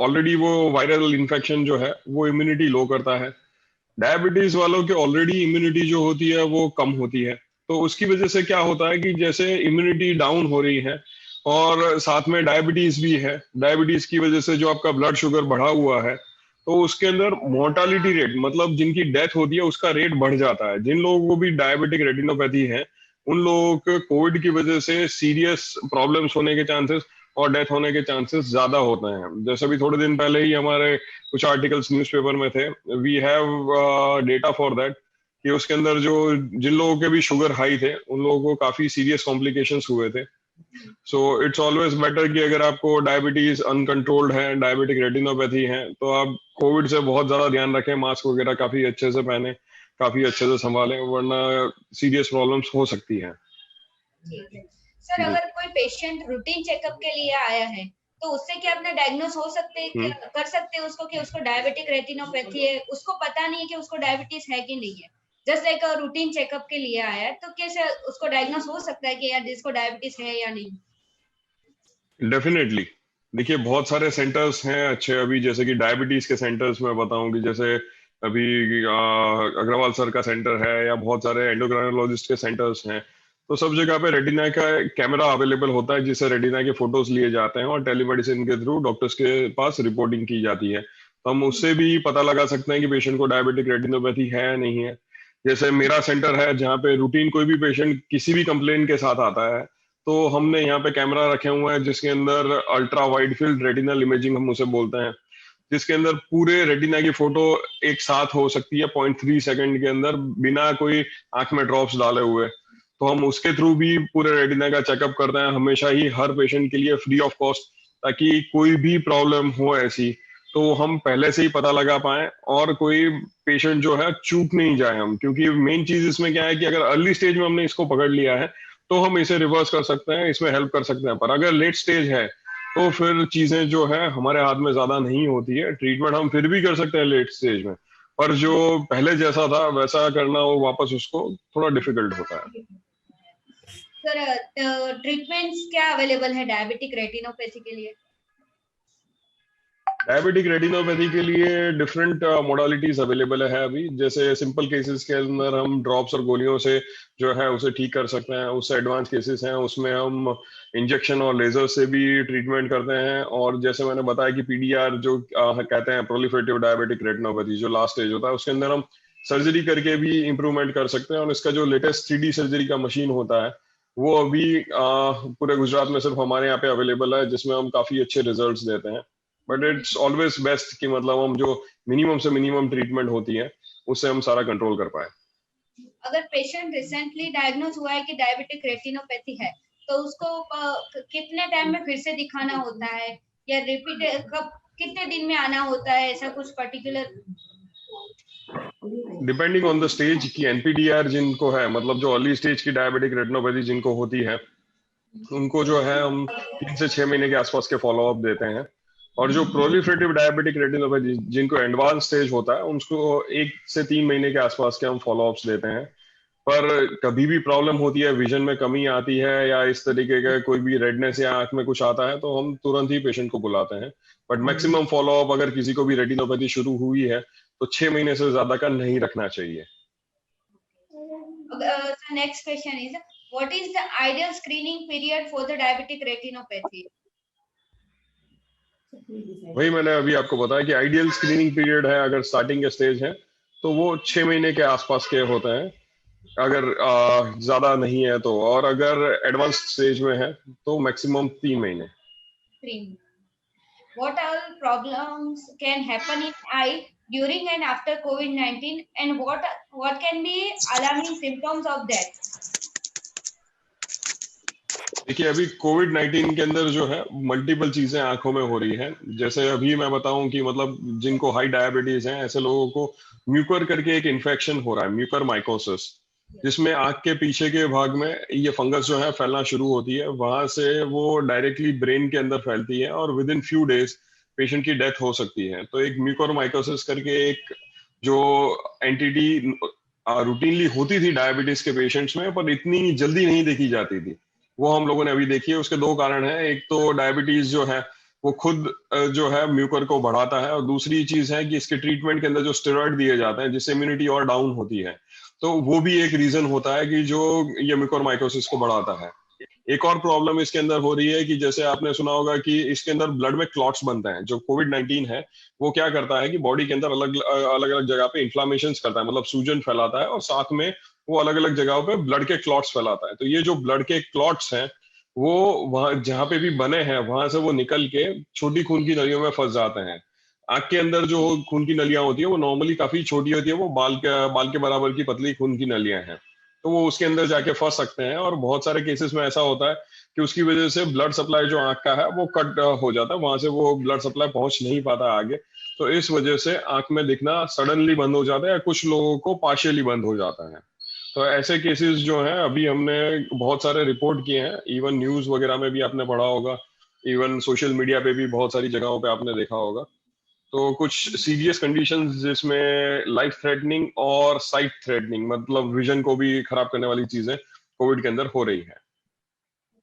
ऑलरेडी वो वायरल इन्फेक्शन जो है वो इम्यूनिटी लो करता है। डायबिटीज वालों की ऑलरेडी इम्यूनिटी जो होती है वो कम होती है, तो उसकी वजह से क्या होता है कि जैसे इम्यूनिटी डाउन हो रही है और साथ में डायबिटीज भी है, डायबिटीज की वजह से जो आपका ब्लड शुगर बढ़ा हुआ है तो उसके अंदर मोर्टालिटी रेट मतलब जिनकी डेथ होती है उसका रेट बढ़ जाता है। जिन लोगों को भी डायबिटिक रेटिनोपैथी है उन लोगों को कोविड की वजह से सीरियस प्रॉब्लम्स होने के चांसेस और डेथ होने के चांसेस ज्यादा होते हैं। जैसे अभी थोड़े दिन पहले ही हमारे कुछ आर्टिकल्स न्यूज़पेपर में थे, we have data for that कि उसके अंदर जो जिन लोगों के भी शुगर हाई थे उन लोगों को काफी सीरियस कॉम्प्लिकेशंस हुए थे। सो इट्स ऑलवेज बेटर कि अगर आपको डायबिटीज अनकंट्रोल्ड है, डायबिटिक रेटिनोपैथी है, तो आप कोविड से बहुत ज्यादा ध्यान रखें, मास्क वगैरह काफी अच्छे से पहने, काफी अच्छे से संभालें, वरना सीरियस प्रॉब्लम्स हो सकती हैं। ठीक है सर। अगर कोई पेशेंट रूटीन चेकअप के लिए आया है तो उससे क्या अपना डायग्नोस हो सकते हैं, क्या कर सकते हैं उसको कि उसको डायबिटिक रेटिनोपैथी है, उसको पता नहीं है कि उसको डायबिटीज है कि नहीं है, जस्ट लाइक रूटीन चेकअप के लिए आया है, तो कैसे उसको डायग्नोस हो सकता है कि यार जिसको डायबिटीज है या नहीं? डेफिनेटली, देखिए बहुत सारे सेंटर्स हैं अच्छे अभी, जैसे कि डायबिटीज के सेंटर्स में बताऊं कि जैसे अभी अग्रवाल सर का सेंटर है या बहुत सारे एंडोक्राइनोलॉजिस्ट के सेंटर्स हैं। तो सब जगह पे रेटिना का कैमरा अवेलेबल होता है जिससे रेटिना के फोटोज लिए जाते हैं और टेलीमेडिसिन के थ्रू डॉक्टर्स के पास रिपोर्टिंग की जाती है। तो हम उससे भी पता लगा सकते हैं कि पेशेंट को डायबिटिक रेटिनोपैथी है या नहीं है। जैसे मेरा सेंटर है जहाँ पे रूटीन कोई भी पेशेंट किसी भी कंप्लेन के साथ आता है तो हमने यहाँ पे कैमरा रखे हुए हैं जिसके अंदर ultra wide field retinal imaging हम उसे बोलते हैं, जिसके अंदर पूरे रेटिना की फोटो एक साथ हो सकती है 0.3 सेकंड के अंदर बिना कोई आंख में ड्रॉप्स डाले हुए। तो हम उसके थ्रू भी पूरे रेटिना का चेकअप करते हैं हमेशा ही हर पेशेंट के लिए फ्री ऑफ कॉस्ट, ताकि कोई भी प्रॉब्लम हो ऐसी तो हम पहले से ही पता लगा पाए और कोई पेशेंट जो है चूक नहीं जाए हम। क्योंकि मेन चीज इसमें क्या है कि अगर अर्ली स्टेज में हमने इसको पकड़ लिया है तो हम इसे रिवर्स कर सकते हैं, इसमें हेल्प कर सकते हैं। पर अगर लेट स्टेज है तो फिर चीजें जो है हमारे हाथ में ज्यादा नहीं होती है। ट्रीटमेंट हम फिर भी कर सकते हैं लेट स्टेज में, पर जो पहले जैसा था वैसा करना वो वापस उसको थोड़ा डिफिकल्ट होता है। सर, ट्रीटमेंट्स क्या अवेलेबल है डायबिटिक रेटिनोपैथी के लिए? डायबिटिक रेटिनोपैथी के लिए डिफरेंट मोडालिटीज अवेलेबल है अभी। जैसे सिंपल केसेस के अंदर हम ड्रॉप्स और गोलियों से जो है उसे ठीक कर सकते हैं। उससे एडवांस केसेस हैं उसमें हम इंजेक्शन और लेजर से भी ट्रीटमेंट करते हैं। और जैसे मैंने बताया कि पीडीआर जो कहते हैं प्रोलिफरेटिव डायबिटिक रेटिनोपैथी, जो लास्ट स्टेज होता है उसके अंदर हम सर्जरी करके भी इम्प्रूवमेंट कर सकते हैं। और इसका जो लेटेस्ट 3D सर्जरी का मशीन होता है वो अभी पूरे गुजरात में सिर्फ हमारे यहाँ पे अवेलेबल है, जिसमें हम काफी अच्छे रिजल्ट्स देते हैं। बट इट्स ऑलवेज बेस्ट कि मतलब हम जो मिनिमम से मिनिमम ट्रीटमेंट होती है उससे हम सारा कंट्रोल कर पाए। अगर पेशेंट रिसेंटली डायग्नोज हुआ है कि डायबिटिक रेटिनोपैथी है तो उसको कितने टाइम में फिर से दिखाना होता है, या रिपीट कब कितने दिन में आना होता है, ऐसा कुछ particular? Depending on the stage की एनपीडीआर जिनको है, मतलब जो अर्ली स्टेज की डायबिटिक रेटिनोपैथी जिनको होती है, उनको जो है हम 3 से 6 महीने के आसपास के फॉलोअप देते हैं। और जो प्रोलिफरेटिव डायबिटिक रेटिनोपैथी जिनको एडवांस स्टेज होता है, उनको 1 से 3 महीने के आसपास के हम फॉलोअप्स देते हैं। पर कभी भी प्रॉब्लम होती है, विजन में कमी आती है या इस तरीके का कोई भी रेडनेस या आंख में कुछ आता है, तो हम तुरंत ही पेशेंट को बुलाते हैं। बट मैक्सिमम फॉलोअप अगर किसी को भी रेटिनोपैथी शुरू हुई है तो 6 महीने से ज्यादा का नहीं रखना चाहिए। So next question is, what is the ideal screening period for the diabetic retinopathy? वही मैंने अभी आपको बताया कि आइडियल स्क्रीनिंग पीरियड है, अगर स्टार्टिंग के स्टेज है तो वो 6 महीने के आसपास के होते हैं, अगर ज्यादा नहीं है तो। और अगर एडवांस स्टेज में है तो मैक्सिमम 3 महीने। 3. What all problems can happen in eye during and after COVID-19, and what can be alarming symptoms of that? देखिए, अभी कोविड-19 के अंदर जो है मल्टीपल चीजें आंखों में हो रही है। जैसे अभी मैं बताऊं कि मतलब जिनको हाई डायबिटीज है, ऐसे लोगों को म्यूकर करके एक इन्फेक्शन हो रहा है, म्यूकर माइकोसिस, जिसमें आंख के पीछे के भाग में ये फंगस जो है फैलना शुरू होती है। वहां से वो डायरेक्टली ब्रेन के अंदर फैलती है और with in few days patient की डेथ हो सकती है। तो एक म्यूकर माइकोसिस करके एक जो एंटिटी रूटीनली होती थी डायबिटीज के पेशेंट्स में, पर इतनी जल्दी नहीं देखी जाती थी, वो हम लोगों ने अभी देखी है। उसके 2 कारण हैं, एक तो डायबिटीज जो है वो खुद जो है म्यूकर को बढ़ाता है, और दूसरी चीज है कि इसके ट्रीटमेंट के अंदर जो स्टेरॉइड दिए जाते हैं जिससे इम्यूनिटी और डाउन होती है, तो वो भी एक रीजन होता है कि जो ये म्यूकोरमाइकोसिस को बढ़ाता है। एक और प्रॉब्लम इसके अंदर हो रही है कि जैसे आपने सुना होगा कि इसके अंदर ब्लड में क्लॉट्स बनते हैं। जो कोविड-19 है वो क्या करता है कि बॉडी के अंदर अलग अलग जगह पे इन्फ्लामेशन करता है, मतलब सूजन फैलाता है, और साथ में वो अलग अलग जगहों पे ब्लड के क्लॉट्स फैलाता है। तो ये जो ब्लड के क्लॉट्स हैं वो वहां जहां पे भी बने हैं वहां से वो निकल के छोटी खून की नलियों में फंस जाते हैं। आंख के अंदर जो खून की नलियां होती है वो नॉर्मली काफी छोटी होती है, वो बाल के बराबर की पतली खून की नलियां हैं, तो वो उसके अंदर जाके फंस सकते हैं। और बहुत सारे केसेस में ऐसा होता है कि उसकी वजह से ब्लड सप्लाई जो आंख का है वो कट हो जाता है, वहां से वो ब्लड सप्लाई पहुंच नहीं पाता आगे। तो इस वजह से आंख में दिखना सडनली बंद हो जाता है, या कुछ लोगों को पार्शियली बंद हो जाता है। तो ऐसे केसेस जो हैं अभी हमने बहुत सारे रिपोर्ट किए हैं, इवन न्यूज वगैरह में भी आपने पढ़ा होगा, इवन सोशल मीडिया पे भी बहुत सारी जगहों पे आपने देखा होगा। तो कुछ सीरियस कंडीशंस जिसमें लाइफ थ्रेटनिंग और साइट थ्रेटनिंग, मतलब विजन को भी खराब करने वाली चीजें कोविड के अंदर हो रही है।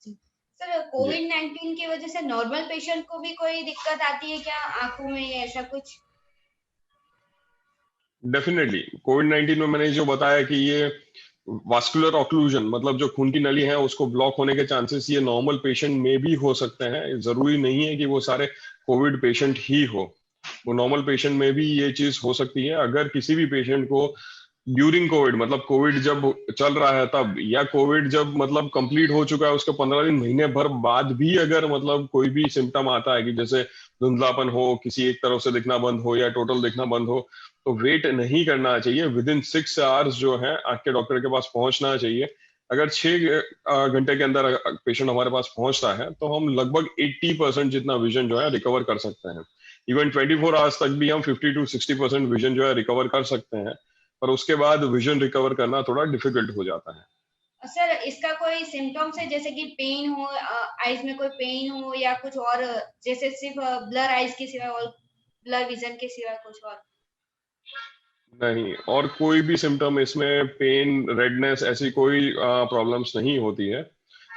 सर, कोविड-19 की वजह से नॉर्मल पेशेंट को भी कोई दिक्कत आती है क्या आंखों में, या ऐसा कुछ? डेफिनेटली कोविड-19 में मैंने जो बताया कि ये वास्कुलर ऑक्लूजन, मतलब जो खून की नली है उसको ब्लॉक होने के चांसेस ये नॉर्मल पेशेंट में भी हो सकते हैं। जरूरी नहीं है कि वो सारे कोविड पेशेंट ही हो, वो नॉर्मल पेशेंट में भी ये चीज हो सकती है। अगर किसी भी पेशेंट को ड्यूरिंग कोविड, मतलब कोविड जब चल रहा है तब, या कोविड जब मतलब कंप्लीट हो चुका है उसके 15 दिन महीने भर बाद भी अगर मतलब कोई भी सिम्टम आता है कि जैसे धुंधलापन हो, किसी एक तरफ से दिखना बंद हो या टोटल दिखना बंद हो, तो वेट नहीं करना चाहिए। विद इन 6 आवर्स जो है आंख के डॉक्टर के पास पहुंचना चाहिए। अगर 6 घंटे के अंदर पेशेंट हमारे पास पहुंचता है तो हम लगभग 80% जितना विजन जो है रिकवर कर सकते हैं। इवन 24 आवर्स तक भी हम 50 to 60% विजन जो है रिकवर कर सकते हैं, पर उसके बाद विजन रिकवर करना थोड़ा डिफिकल्ट हो जाता है। सर, इसका कोई सिम्टम्स है, जैसे कि पेन हो, आईज में कोई पेन हो, या कुछ और, जैसे सिर्फ ब्लर आईज के सिवा और ब्लर विजन के सिवा कुछ और? नहीं, और कोई भी सिम्टम इसमें पेन, रेडनेस, ऐसी कोई प्रॉब्लम्स नहीं होती है।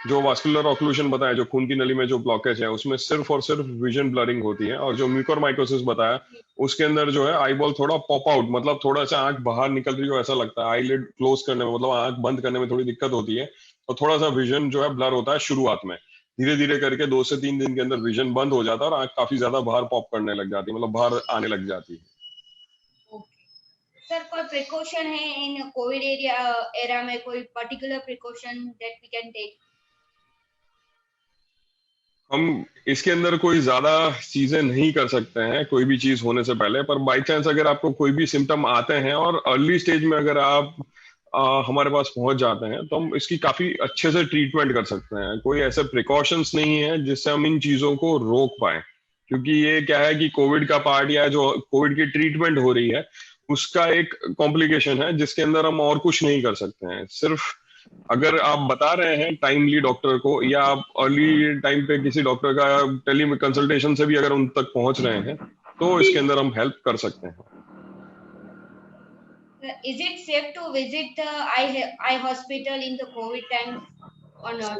जो वास्कुलर ऑक्लूजन बताया, जो खून की नली में जो ब्लॉकेज है, उसमें सिर्फ और सिर्फ विजन ब्लरिंग होती है। और जो म्यूकोरमाइकोसिस बताया उसके अंदर जो है आईबॉल थोड़ा पॉप आउट, मतलब थोड़ा सा आंख बाहर निकल रही हो ऐसा लगता है। आईलिड क्लोज करने में, मतलब आंख बंद करने में थोड़ी दिक्कत होती है, और थोड़ा सा विजन जो है ब्लर होता है शुरुआत में। धीरे धीरे करके 2 से 3 दिन के अंदर विजन बंद हो जाता है और आंख काफी ज्यादा बाहर पॉप करने लग जाती है, मतलब बाहर आने लग जाती है। सर, कोई प्रिकॉशन है इन कोविड एरा में, कोई particular precaution that we can take? हम इसके अंदर कोई ज्यादा चीजें नहीं कर सकते हैं कोई भी चीज होने से पहले, पर बाई चांस अगर आपको कोई भी सिम्टम आते हैं और अर्ली स्टेज में अगर आप हमारे पास पहुंच जाते हैं तो हम इसकी काफी अच्छे से ट्रीटमेंट कर सकते हैं। कोई ऐसे प्रिकॉशंस नहीं है जिससे हम इन चीजों को रोक पाए, क्योंकि ये क्या है कि कोविड का पार्ट या जो कोविड की ट्रीटमेंट हो रही है उसका एक कॉम्प्लिकेशन है जिसके अंदर हम और कुछ नहीं कर सकते हैं। सिर्फ अगर आप बता रहे हैं टाइमली डॉक्टर को, या आप अर्ली टाइम पे किसी डॉक्टर का टेली कंसल्टेशन से भी अगर उन तक पहुंच रहे हैं, तो इसके अंदर हम हेल्प कर सकते हैं। Is it safe to visit the eye hospital in the COVID time or not?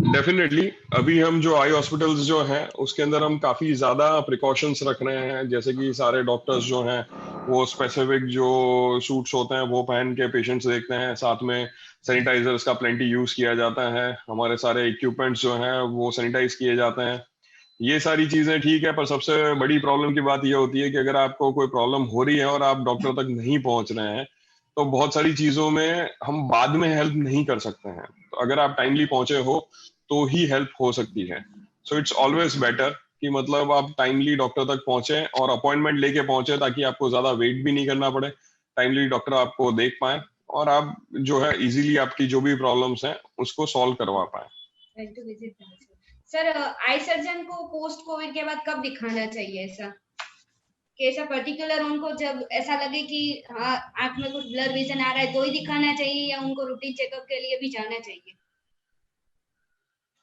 Definitely अभी हम जो आई हॉस्पिटल्स जो हैं उसके अंदर हम काफी ज्यादा प्रिकॉशंस रख रहे हैं, जैसे कि सारे डॉक्टर्स जो हैं वो स्पेसिफिक जो सूट्स होते हैं वो पहन के पेशेंट्स देखते हैं, साथ में सैनिटाइजर्स का प्लेंटी यूज किया जाता है, हमारे सारे इक्विपमेंट्स जो हैं वो सैनिटाइज किए जाते हैं। ये सारी चीजें ठीक है, पर सबसे बड़ी प्रॉब्लम की बात ये होती है कि अगर आपको कोई प्रॉब्लम हो रही है और आप डॉक्टर तक नहीं पहुंच रहे हैं, तो बहुत सारी चीजों में हम बाद में हेल्प नहीं कर सकते हैं। तो अगर आप टाइमली पहुंचे हो तो ही हेल्प हो सकती है। सो इट्स ऑलवेज बेटर कि मतलब आप टाइमली डॉक्टर तक पहुंचे और अपॉइंटमेंट लेके पहुंचे, ताकि आपको ज्यादा वेट भी नहीं करना पड़े, टाइमली डॉक्टर आपको देख पाए और आप जो है इजीली आपकी जो भी प्रॉब्लम्स हैं उसको सॉल्व करवा पाए। सर, आई सर्जन को पोस्ट कोविड के बाद कब दिखाना चाहिए ऐसा कि ऐसा पर्टिकुलर उनको जब ऐसा लगे कि हाँ आंख में कुछ ब्लर विजन आ रहा है तो ही दिखाना चाहिए, या उनको रूटीन चेकअप के लिए भी जाना चाहिए?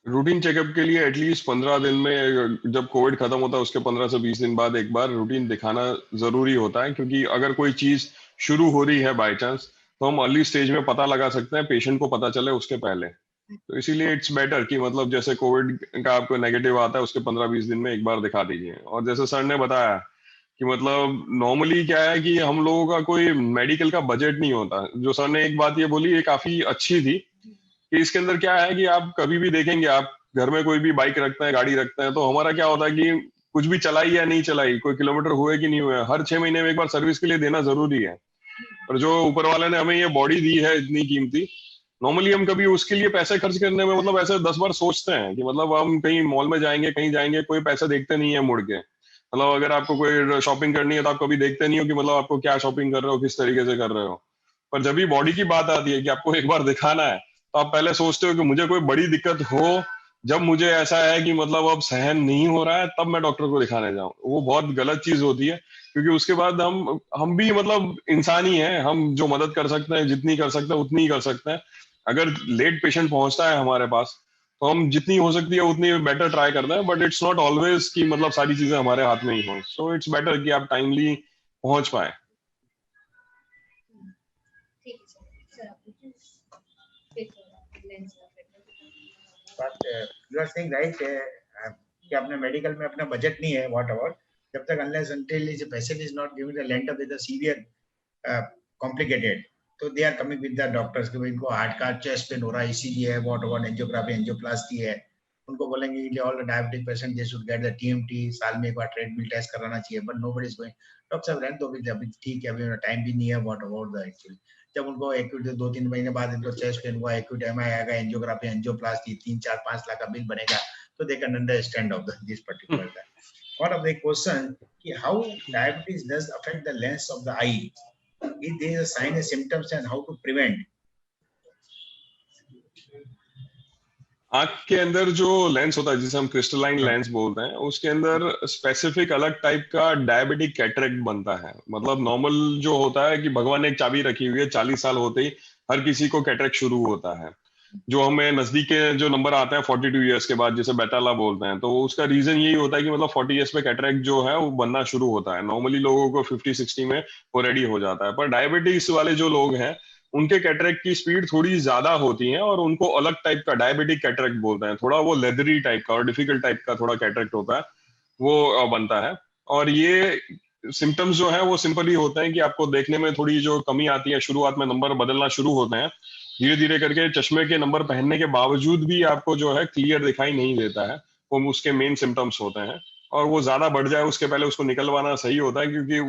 रूटीन चेकअप के लिए एटलीस्ट 15 दिन में, जब कोविड खत्म होता है उसके 15 से 20 दिन बाद एक बार रूटीन दिखाना जरूरी होता है, क्योंकि अगर कोई चीज शुरू हो रही है बाय चांस, तो हम अर्ली स्टेज में पता लगा सकते हैं, पेशेंट को पता चले उसके पहले। तो इसीलिए इट्स बेटर कि मतलब जैसे कोविड का आपको नेगेटिव आता है उसके 15-20 दिन में एक बार दिखा दीजिए। और जैसे सर ने बताया कि मतलब नॉर्मली क्या है कि हम लोगों का कोई मेडिकल का बजट नहीं होता। जो सर ने एक बात ये बोली ये काफी अच्छी थी कि इसके अंदर क्या है कि आप कभी भी देखेंगे, आप घर में कोई भी बाइक रखते हैं, गाड़ी रखते हैं, तो हमारा क्या होता है कि कुछ भी चलाई या नहीं चलाई, कोई किलोमीटर हुए कि नहीं हुए, हर 6 महीने में एक बार सर्विस के लिए देना जरूरी है। और जो ऊपर वाले ने हमें ये बॉडी दी है इतनी कीमती, नॉर्मली हम कभी उसके लिए पैसे खर्च करने में मतलब ऐसे 10 बार सोचते हैं कि मतलब हम कहीं मॉल में जाएंगे, कहीं जाएंगे, कोई पैसे देखते नहीं है मुड़ के। मतलब अगर आपको कोई शॉपिंग करनी है तो आप कभी देखते नहीं हो कि मतलब आपको क्या शॉपिंग कर रहे हो, किस तरीके से कर रहे हो। पर जब भी बॉडी की बात आती है कि आपको एक बार दिखाना है, तो आप पहले सोचते हो कि मुझे कोई बड़ी दिक्कत हो, जब मुझे ऐसा है कि मतलब अब सहन नहीं हो रहा है, तब मैं डॉक्टर को दिखाने जाऊं। वो बहुत गलत चीज होती है, क्योंकि उसके बाद हम भी मतलब इंसान ही हैं, हम जो मदद कर सकते हैं, जितनी कर सकते हैं उतनी ही कर सकते हैं। अगर लेट पेशेंट पहुंचता है हमारे पास, तो हम जितनी हो सकती है उतनी बेटर ट्राई करते हैं, बट इट्स नॉट ऑलवेज कि मतलब सारी चीजें हमारे हाथ में ही हो। सो इट्स बेटर कि आप टाइमली पहुंच पाए। ठीक है sir, But you are saying right कि अपने मेडिकल में अपना बजट नहीं है, व्हाट एवर, जब तक unless until the patient is not giving the length of with a severe complicated, तो they are coming with the doctors कि भाई इनको हार्ट का चेस्ट पेन हो रहा है, ECG है, व्हाट एवर, एंजियोग्राफी, एंजियोप्लास्टी है, उनको बोलेंगे कि all the diabetic patient they should get the TMT, साल में एक बार ट्रेडमिल टेस्ट कराना चाहिए, but nobody is going. Doctor साहब रहने दो, अभी ठीक है, अभी टाइम भी नहीं है, व्हाट अबाउट द एक्चुअली जब उनको एक्यूट 2-3 महीने बाद इनको चेस्ट पेन हुआ, एक्यूट MI आएगा, एंजियोग्राफी, एंजियोप्लास्टी 3-4-5 लाख का बिल बनेगा, तो they can understand of this particular one of the question ki how diabetes does affect the lens of the eye, if there is a sign and symptoms and how to prevent। आंख के अंदर जो lens होता है जिसे हम crystalline lens बोलते हैं, उसके अंदर स्पेसिफिक अलग टाइप का डायबिटिक कैटरेक्ट बनता है। मतलब नॉर्मल जो होता है कि भगवान ने एक चाबी रखी हुई है, 40 साल होते ही हर किसी को कैटरेक्ट शुरू होता है। जो हमें नजदीक के जो नंबर आते हैं 42 ईयर्स के बाद, जिसे बेटाला बोलते हैं, तो उसका रीजन यही होता है कि मतलब 40 ईयर्स पे कैटरेक्ट जो है वो बनना शुरू होता है। नॉर्मली लोगों को 50-60 में वो रेडी हो जाता है, पर डायबिटीज वाले जो लोग हैं उनके कैटरेक्ट की स्पीड थोड़ी ज्यादा होती है, और उनको अलग टाइप का डायबिटिक कैटरेक्ट बोलते हैं। थोड़ा वो लेदरी टाइप का और डिफिकल्ट टाइप का थोड़ा कैटरेक्ट होता है, वो बनता है। और ये सिम्टम्स जो है वो सिंपल ही होते हैं कि आपको देखने में थोड़ी जो कमी आती है, शुरुआत में नंबर बदलना शुरू होते हैं, धीरे धीरे करके चश्मे के नंबर पहनने के बावजूद भी आपको जो है क्लियर दिखाई नहीं देता है। वो उसके मेन सिम्टम्स होते हैं, और वो ज्यादा बढ़ जाए उसके पहले उसको निकलवाना सही होता है, क्योंकि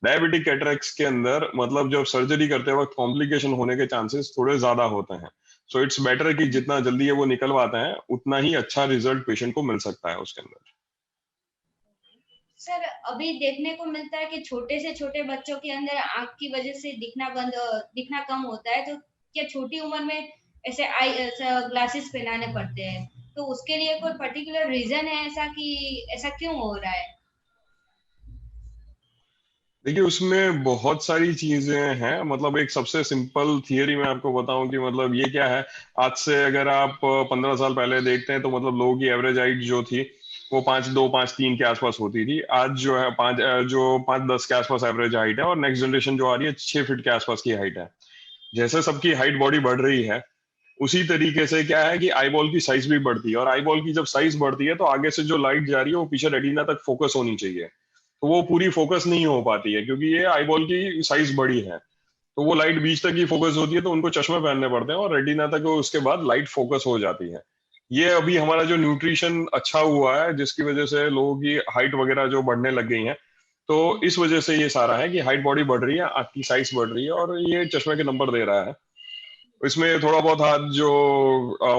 डायबिटिक कैटरेक्ट्स के अंदर मतलब जब सर्जरी करते वक्त कॉम्प्लिकेशन होने के चांसेस थोड़े ज्यादा होते हैं। सो इट्स बेटर कि जितना जल्दी ये वो निकलवाते हैं उतना ही अच्छा रिजल्ट पेशेंट को मिल सकता है उसके अंदर। सर, अभी देखने को मिलता है कि छोटे से छोटे बच्चों के अंदर आंख की वजह से दिखना कम होता है, तो क्या छोटी उम्र में ऐसे आई ग्लासेस पहनाने पड़ते हैं? तो उसके लिए कोई पर्टिकुलर रीजन है ऐसा कि ऐसा क्यों हो रहा है? देखिए उसमें बहुत सारी चीजें हैं, मतलब एक सबसे सिंपल थियरी मैं आपको बताऊं कि मतलब ये क्या है। आज से अगर आप 15 साल पहले देखते हैं तो मतलब लोगों की एवरेज हाइट जो थी वो 5'2", 5'3" के आसपास होती थी। आज जो है जो 5'10" के आसपास एवरेज हाइट है, और नेक्स्ट जनरेशन जो आ रही है 6 फीट के आसपास की हाइट है। जैसे सबकी हाइट बॉडी बढ़ रही है, उसी तरीके से क्या है कि आई बॉल की साइज भी बढ़ती है, और आई बॉल की जब साइज बढ़ती है तो आगे से जो लाइट जा रही है वो पीछे रेटिना तक फोकस होनी चाहिए। तो वो पूरी फोकस नहीं हो पाती है क्योंकि ये आई बॉल की साइज बड़ी है। तो वो लाइट बीच तक ही फोकस होती है, तो उनको चश्मे पहनने पड़ते हैं और रेटिना तक उसके बाद लाइट फोकस हो जाती है। ये अभी हमारा जो न्यूट्रिशन अच्छा हुआ है जिसकी वजह से लोगों की हाइट वगैरह जो बढ़ने लग गई है, तो इस वजह से ये सारा है कि हाइट बॉडी बढ़ रही है, आँख की साइज बढ़ रही है, और ये चश्मे के नंबर दे रहा है। इसमें थोड़ा बहुत हाथ जो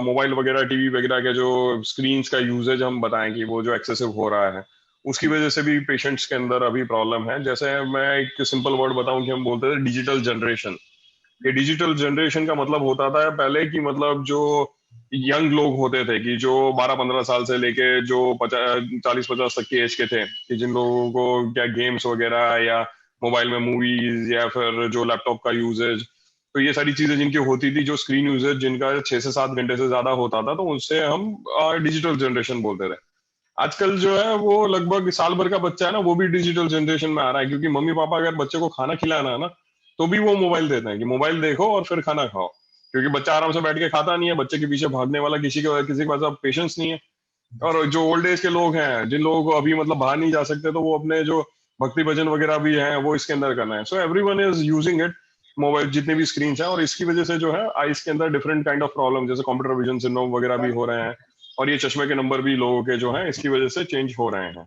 मोबाइल वगैरह टीवी वगैरह के जो स्क्रीन्स का यूजेज हम बताएं कि वो जो एक्सेसिव हो रहा है, उसकी वजह से भी पेशेंट्स के अंदर अभी प्रॉब्लम है। जैसे मैं एक सिंपल वर्ड बताऊं कि हम बोलते थे डिजिटल जनरेशन। ये डिजिटल जनरेशन का मतलब होता था पहले कि मतलब जो यंग लोग होते थे कि जो 12-15 साल से लेके जो 40-50 तक की एज के थे, कि जिन लोगों को क्या गेम्स वगैरह या मोबाइल में मूवीज या फिर जो लैपटॉप का यूजेज, तो ये सारी चीजें जिनकी होती थी, जो स्क्रीन यूजेज जिनका 6 से 7 घंटे से ज्यादा होता था, तो उनसे हम डिजिटल जनरेशन बोलते थे। आजकल जो है वो लगभग साल भर का बच्चा है ना, वो भी डिजिटल जनरेशन में आ रहा है, क्योंकि मम्मी पापा अगर बच्चे को खाना खिलाना है ना, तो भी वो मोबाइल देते हैं कि मोबाइल देखो और फिर खाना खाओ। क्योंकि बच्चा आराम से बैठ के खाता नहीं है, बच्चे के पीछे भागने वाला किसी के पास अब पेशेंस नहीं है। और जो ओल्ड एज के लोग हैं, जिन लोगों को अभी मतलब बाहर नहीं जा सकते, तो वो अपने जो भक्ति भजन वगैरह भी हैं वो इसके अंदर करना है। So everyone is using it, mobile जितने भी स्क्रीन हैं, और इसकी वजह से जो है आईज के अंदर डिफरेंट काइंड ऑफ प्रॉब्लम जैसे कंप्यूटर विजन सिंड्रोम वगैरह भी हो रहे हैं, और ये चश्मे के नंबर भी लोगों के जो है इसकी वजह से चेंज हो रहे हैं।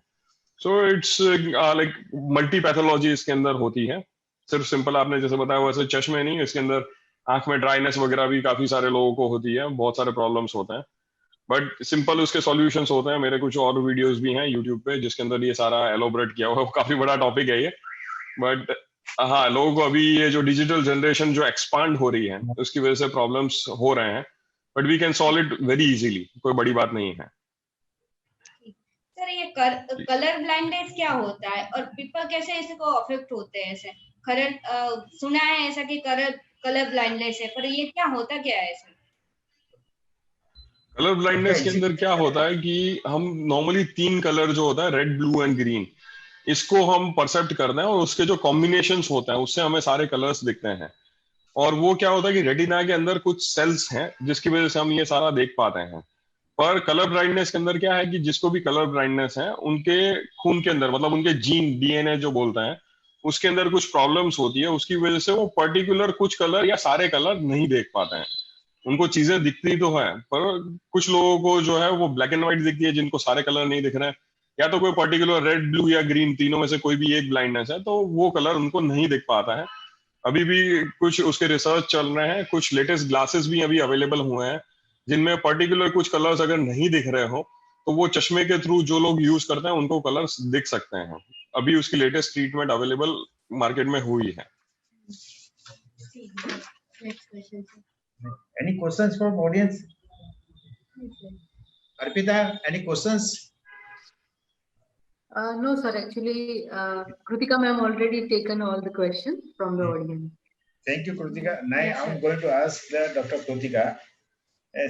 So it's like multi pathology इसके अंदर होती है। सिर्फ सिंपल आपने जैसे बताया वैसे चश्मे नहीं, इसके अंदर आंख में ड्राइनेस वगैरह भी काफी सारे लोगों को होती है, बहुत सारे प्रॉब्लम्स होते हैं। बट सिंपल उसके सॉल्यूशंस होते हैं। मेरे कुछ और वीडियोस भी हैं यूट्यूब पे जिसके अंदर ये सारा एलोबरेट किया हुआ है। काफी बड़ा टॉपिक है ये, बट हाँ, लोगों को अभी ये जो डिजिटल जनरेशन जो एक्सपांड हो रही है उसकी वजह से प्रॉब्लम्स हो रहे हैं, but we can solve it very easily, कोई बड़ी बात नहीं है। सर ये कलर ब्लाइंडनेस क्या होता है और पीपल कैसे इसको अफेक्ट होते हैं? ऐसे सुना है ऐसा कि कलर कलर ब्लाइंडनेस है, पर ये क्या होता क्या है सर? कलर डॉक्टर ब्लाइंडनेस के अंदर क्या होता है कि हम नॉर्मली 3 कलर जो होता है, रेड ब्लू एंड ग्रीन, इसको हम परसेप्ट करते हैं, और उसके जो कॉम्बिनेशंस होते हैं उससे हमें सारे कलर्स दिखते हैं। और वो क्या होता है कि रेटिना के अंदर कुछ सेल्स हैं जिसकी वजह से हम ये सारा देख पाते हैं। पर कलर ब्लाइंडनेस के अंदर क्या है कि जिसको भी कलर ब्लाइंडनेस है, उनके खून के अंदर मतलब उनके जीन डीएनए जो बोलते हैं उसके अंदर कुछ प्रॉब्लम्स होती है, उसकी वजह से वो पर्टिकुलर कुछ कलर या सारे कलर नहीं देख पाते हैं। उनको चीजें दिखती तो है, पर कुछ लोगों को जो है वो ब्लैक एंड व्हाइट दिखती है, जिनको सारे कलर नहीं दिख रहे हैं, या तो कोई पर्टिकुलर रेड ब्लू या ग्रीन तीनों में से कोई भी एक ब्लाइंडनेस है, तो वो कलर उनको नहीं दिख पाता है। अभी भी कुछ उसके रिसर्च चल रहे हैं, कुछ लेटेस्ट ग्लासेस भी अभी अवेलेबल हुए हैं जिनमें पर्टिकुलर कुछ कलर्स अगर नहीं दिख रहे हो, तो वो चश्मे के थ्रू जो लोग यूज करते हैं उनको कलर्स दिख सकते हैं। अभी उसकी लेटेस्ट ट्रीटमेंट अवेलेबल मार्केट में हुई है। Next question sir. Any questions from audience? Arpita, any questions? No, sir. Actually, Kritika ma'am already taken all the questions from the audience. Thank you, Kritika. Now Yes, I'm sir. going to ask the Dr. Kritika.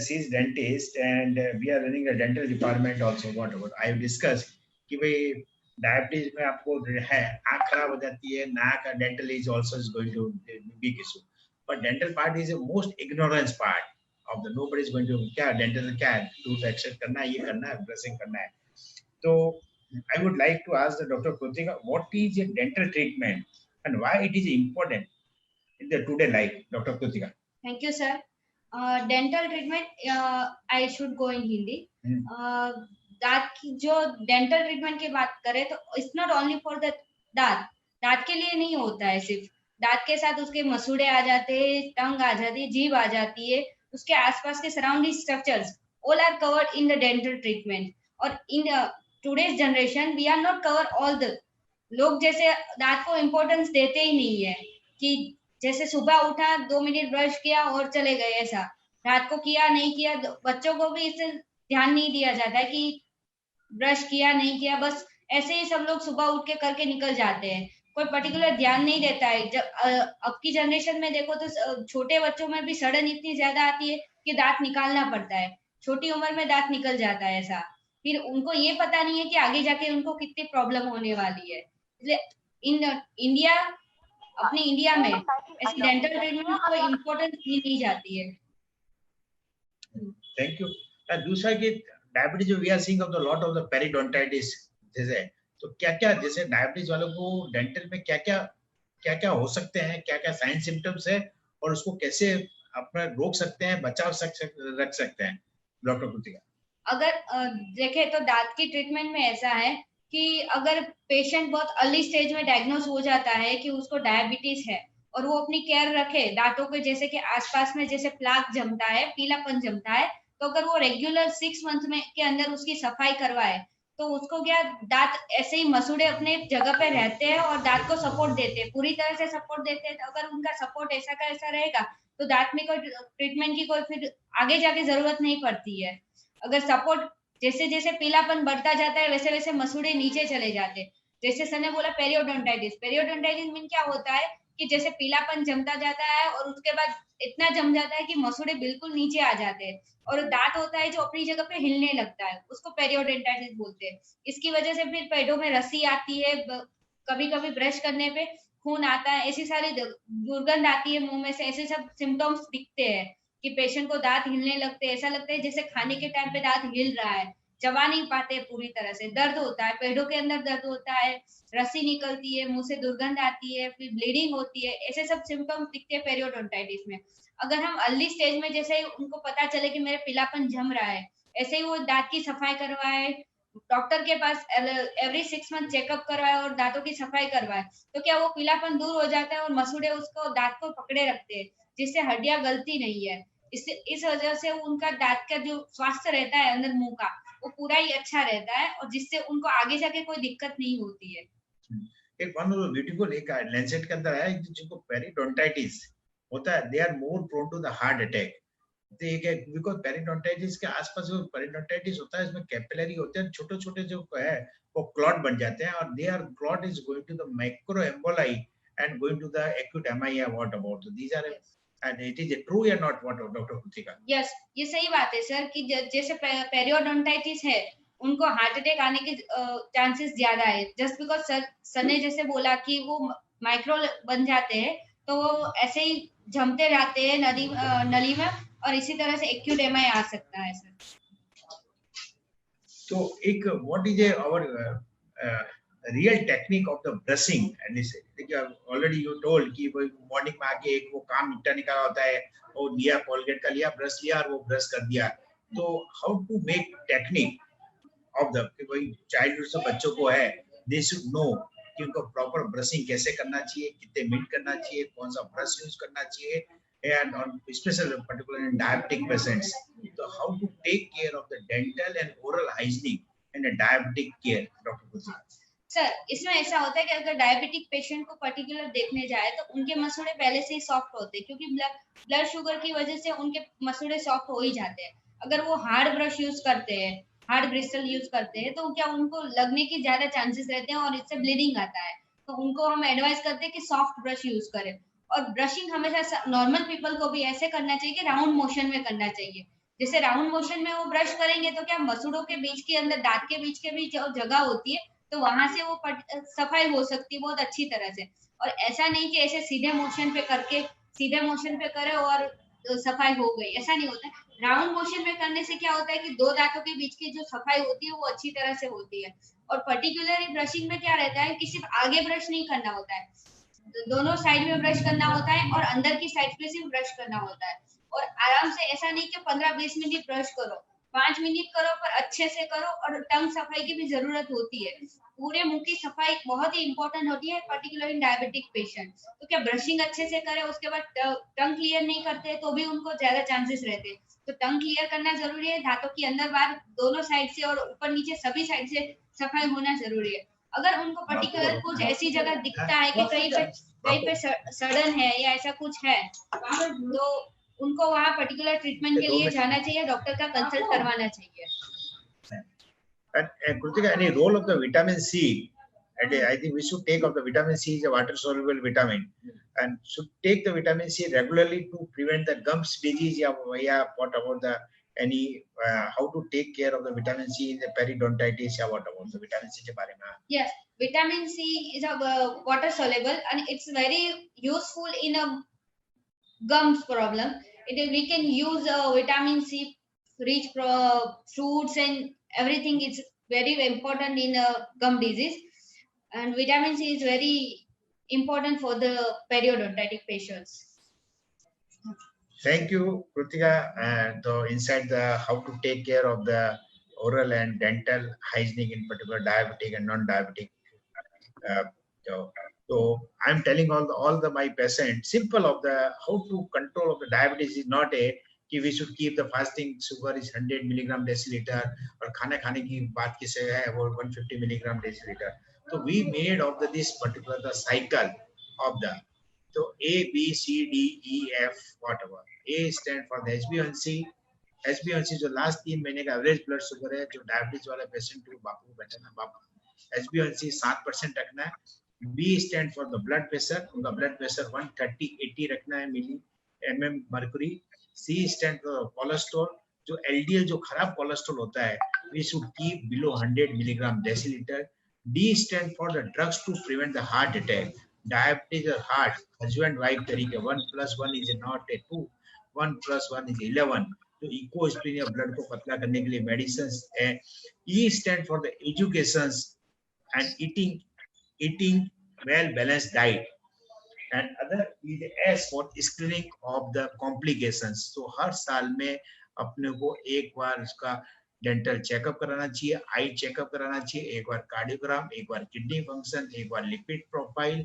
She's dentist, and we are running a dental department also. What I have discussed कि भाई diabetes में आपको है आँख खराब हो जाती है, नाक dental is also is going to big issue, but dental part is a most ignorance part of the nobody is going to क्या डेंटल क्या है, टूथ एक्सट्रैक्ट करना है, ये करना है, ब्रशिंग करना है. तो I would like to ask the Dr. Kritika, what is a dental treatment and why it is important in the today life, Dr. Kritika? Thank you sir. Dental treatment I should go in Hindi. दांत की जो dental treatment की बात करें तो it's not only for the daant. दांत के लिए नहीं होता है सिर्फ, दांत के साथ उसके मसूड़े आ जाते हैं, टंग आ जाती है, जीभ आ जाती है, उसके आसपास के surrounding structures all are covered in the dental treatment. और in today's generation we are not cover all the लोग जैसे दांत को इम्पोर्टेंस देते ही नहीं है कि जैसे सुबह उठा 2 मिनट ब्रश किया और चले गए, ऐसा रात को किया नहीं किया। बच्चों को भी इससे ध्यान नहीं दिया जाता है कि ब्रश किया नहीं किया, बस ऐसे ही सब लोग सुबह उठ के करके निकल जाते हैं। कोई पर्टिकुलर ध्यान नहीं देता है। जब अब की जनरेशन में देखो तो छोटे बच्चों में भी सड़न इतनी ज्यादा आती है कि दांत निकालना पड़ता है, छोटी उम्र में दांत निकल जाता है ऐसा। फिर उनको ये पता नहीं है कि आगे जाके उनको कितनी प्रॉब्लम होने वाली है। इसलिए इन इंडिया अपने इंडिया में ऐसी डेंटल ट्रीटमेंट को इम्पोर्टेंस दी नहीं जाती है। Thank you. दूसरा कि डायबिटीज जो we are seeing of the lot of the periodontitis जैसे, तो क्या क्या जैसे डायबिटीज वालों को डेंटल में क्या क्या हो सकते हैं, क्या क्या साइन सिम्टम्स है और उसको कैसे अपना रोक सकते हैं, रख सकते हैं डॉक्टर कृतिका? अगर देखें तो दांत की ट्रीटमेंट में ऐसा है कि अगर पेशेंट बहुत अर्ली स्टेज में डायग्नोज हो जाता है कि उसको डायबिटीज है और वो अपनी केयर रखे, दांतों के जैसे कि आसपास में जैसे प्लाक जमता है, पीलापन जमता है, तो अगर वो रेगुलर 6 मंथ में के अंदर उसकी सफाई करवाए तो उसको क्या दांत ऐसे ही मसूड़े अपने जगह पे रहते हैं और दांत को सपोर्ट देते हैं, पूरी तरह से सपोर्ट देते हैं। तो अगर उनका सपोर्ट ऐसा का ऐसा रहेगा तो दांत में कोई ट्रीटमेंट की कोई फिर आगे जाके जरूरत नहीं पड़ती है। अगर सपोर्ट जैसे जैसे पीलापन बढ़ता जाता है वैसे वैसे मसूड़े नीचे चले जाते हैं। जैसे सर ने बोला पेरियोडोंटाइटिस, पेरियोडोंटाइटिस में क्या होता है कि जैसे पीलापन जमता जाता है और उसके बाद इतना जम जाता है कि मसूड़े बिल्कुल नीचे आ जाते हैं और दांत होता है जो अपनी जगह पे हिलने लगता है, उसको पेरियोडोंटाइटिस बोलते हैं। इसकी वजह से फिर पेटों में रस्सी आती है, कभी कभी ब्रश करने पे खून आता है, ऐसी सारी दुर्गंध आती है मुंह में से, ऐसे सब सिम्टम्स दिखते हैं कि पेशेंट को दांत हिलने लगते हैं, ऐसा लगता है जैसे खाने के टाइम पे दांत हिल रहा है, चबा नहीं पाते पूरी तरह से, दर्द होता है, पेटों के अंदर दर्द होता है, रस्सी निकलती है, मुंह से दुर्गंध आती है, फिर ब्लीडिंग होती है, ऐसे सब सिम्टम्स दिखते हैं पेरियोडोंटाइटिस में। अगर हम अर्ली स्टेज में जैसे उनको पता चले कि मेरे पीलापन जम रहा है, ऐसे ही वो दांत की सफाई करवाए, डॉक्टर के पास एवरी 6 मंथ चेकअप करवाए और दांतों की सफाई करवाए, तो क्या वो पीलापन दूर हो जाता है और मसूड़े उसको दांत को पकड़े रखते हैं, जिससे हड्डियां गलती नहीं है। इस वजह से उनका दांत का जो स्वास्थ्य रहता है अंदर मुंह का, वो पूरा ही अच्छा रहता है और जिससे उनको आगे जाके कोई दिक्कत नहीं होती है। एक वन ब्यूटीफुल एक लैंसेट के अंदर है जिनको पेरिडोंटाइटिस होता है, they are more prone to the heart attack. Because periodontitis के आसपास जो पेरिडोंटाइटिस होता है इसमें कैपिलरी होते हैं, छोटे छोटे जो है वो क्लॉट बन जाते हैं और they are clot is going to the micro emboli and going to the acute MI. What about these are and it is true या not, what doctor Kritika? Yes, ये सही बात है सर कि जैसे पेरियोडोंटाइटिस है उनको हार्ट अटैक आने के चांसेस ज्यादा है, जस्ट बिकॉज सर ने जैसे बोला कि वो माइक्रो बन जाते हैं तो वो ऐसे ही जमते रहते हैं नली में और इसी तरह से एक्यूट एमआई आ सकता है सर। तो एक what is our real technique of the brushing and देखिए ऑलरेडी यू टोल्ड कि मॉर्निंग में आके एक वो काम निपटा निकाला होता है, वो लिया कोलगेट का लिया, ब्रश लिया और वो ब्रश कर दिया। तो how to make technique of the कि भाई चाइल्डहुड से बच्चों को है, दे शुड नो कि उनको प्रॉपर ब्रशिंग कैसे करना चाहिए, कितने मिनट करना चाहिए, कौन सा ब्रश यूज करना चाहिए, and on special particularly in diabetic patients, so how to take care of the dental and oral hygiene in a diabetic care, Dr. Kuzi? Sir इसमें ऐसा होता है कि अगर डायबिटिक पेशेंट को पर्टिकुलर देखने जाए तो उनके मसूड़े पहले से ही सॉफ्ट होते हैं, क्योंकि ब्लड शुगर की वजह से उनके मसूड़े सॉफ्ट हो ही जाते हैं। अगर वो हार्ड ब्रश यूज करते हैं, हार्ड ब्रिस्टल यूज करते हैं, तो क्या उनको लगने की ज्यादा चांसेस रहते हैं और इससे ब्लीडिंग आता है। तो उनको हम एडवाइस करते हैं कि सॉफ्ट ब्रश यूज करें और ब्रशिंग हमेशा नॉर्मल पीपल को भी ऐसे करना चाहिए कि राउंड मोशन में करना चाहिए। जैसे राउंड मोशन में वो ब्रश करेंगे तो क्या मसूड़ों के बीच के अंदर, दांत के बीच के बीच जो जगह होती है तो वहां से वो सफाई हो सकती है बहुत अच्छी तरह से। और ऐसा नहीं कि ऐसे सीधे मोशन पे करे और सफाई हो गई, ऐसा नहीं होता है। राउंड मोशन में करने से क्या होता है कि दो दांतों के बीच की जो सफाई होती है वो अच्छी तरह से होती है। और पर्टिकुलरली ब्रशिंग में क्या रहता है कि सिर्फ आगे ब्रश नहीं करना होता है, दोनों साइड में ब्रश करना होता है और अंदर की साइड पे सिर्फ ब्रश करना होता है। और आराम से, ऐसा नहीं कि 15-20 मिनट ब्रश करो, 5 मिनट करो पर अच्छे से करो। और टंग सफाई की भी जरूरत होती है, पूरे मुंह की सफाई बहुत ही इंपॉर्टेंट होती है पर्टिकुलर इन डायबिटिक पेशेंट। तो क्या ब्रशिंग अच्छे से करें, उसके बाद टंग क्लियर नहीं करते तो भी उनको ज्यादा चांसेस रहते हैं। तो टंग क्लियर करना जरूरी है, दांतों की अंदर बाहर दोनों साइड से और ऊपर नीचे सभी साइड से सफाई होना जरूरी है। अगर उनको पर्टिकुलर कुछ ऐसी जगह दिखता है कि कहीं पे सड़न है या ऐसा कुछ है तो उनको वहाँ पर्टिकुलर ट्रीटमेंट के लिए जाना चाहिए, डॉक्टर का कंसल्ट करवाना चाहिए। And Kritika, any role of the vitamin C And I think we should take of the vitamin C is a water soluble vitamin, and should take the vitamin C regularly to prevent the gums disease. Yeah, what about the any how to take care of the vitamin C in the periodontitis? Yeah, what about the vitamin C के बारे में? Yes, vitamin C is a water soluble and it's very useful in a gums problem. We can use vitamin C rich fruits and everything. It's very important in gum disease, and vitamin C is very important for the periodontitis patients. Thank you, Krutika. And inside the how to take care of the oral and dental hygiene, in particular diabetic and non-diabetic. So I'm telling all the my patients simple of the how to control of the diabetes is not a कि we should keep the fasting sugar is 100 milligram deciliter और खाना खाने की बात किसे है वो 150 milligram deciliter. So we made of this particular the cycle of the so A B C D E F whatever. A stand for the HbA1c. HbA1c जो last 3 महीने का एवरेज ब्लड शुगर है जो डायबिटीज वाले patient को बापू बेटा ना बापू HbA1c 7% रखना है. B stand for the blood pressure. उनका blood pressure 130/80 रखना है मिली mm mercury. C stand for cholesterol. जो LDL जो खराब कोलेस्ट्रॉल होता है we should keep below 100 milligram deciliter. D stand for the drugs to prevent the heart attack. Diabetes or heart husband wife तरीके 1 + 1 is not a 2. 1 + 1 is 11. तो eco स्प्रीन या blood को पतला करने के लिए मेडिसिन है. E stand for the educations and eating well balanced diet, and other is S for screening of the complications. So हर साल में अपने को एक बार उसका डेंटल चेकअप कराना चाहिए, आई चेकअप कराना चाहिए, एक बार कार्डियोग्राम, एक बार किडनी फंक्शन, एक बार लिपिड प्रोफाइल,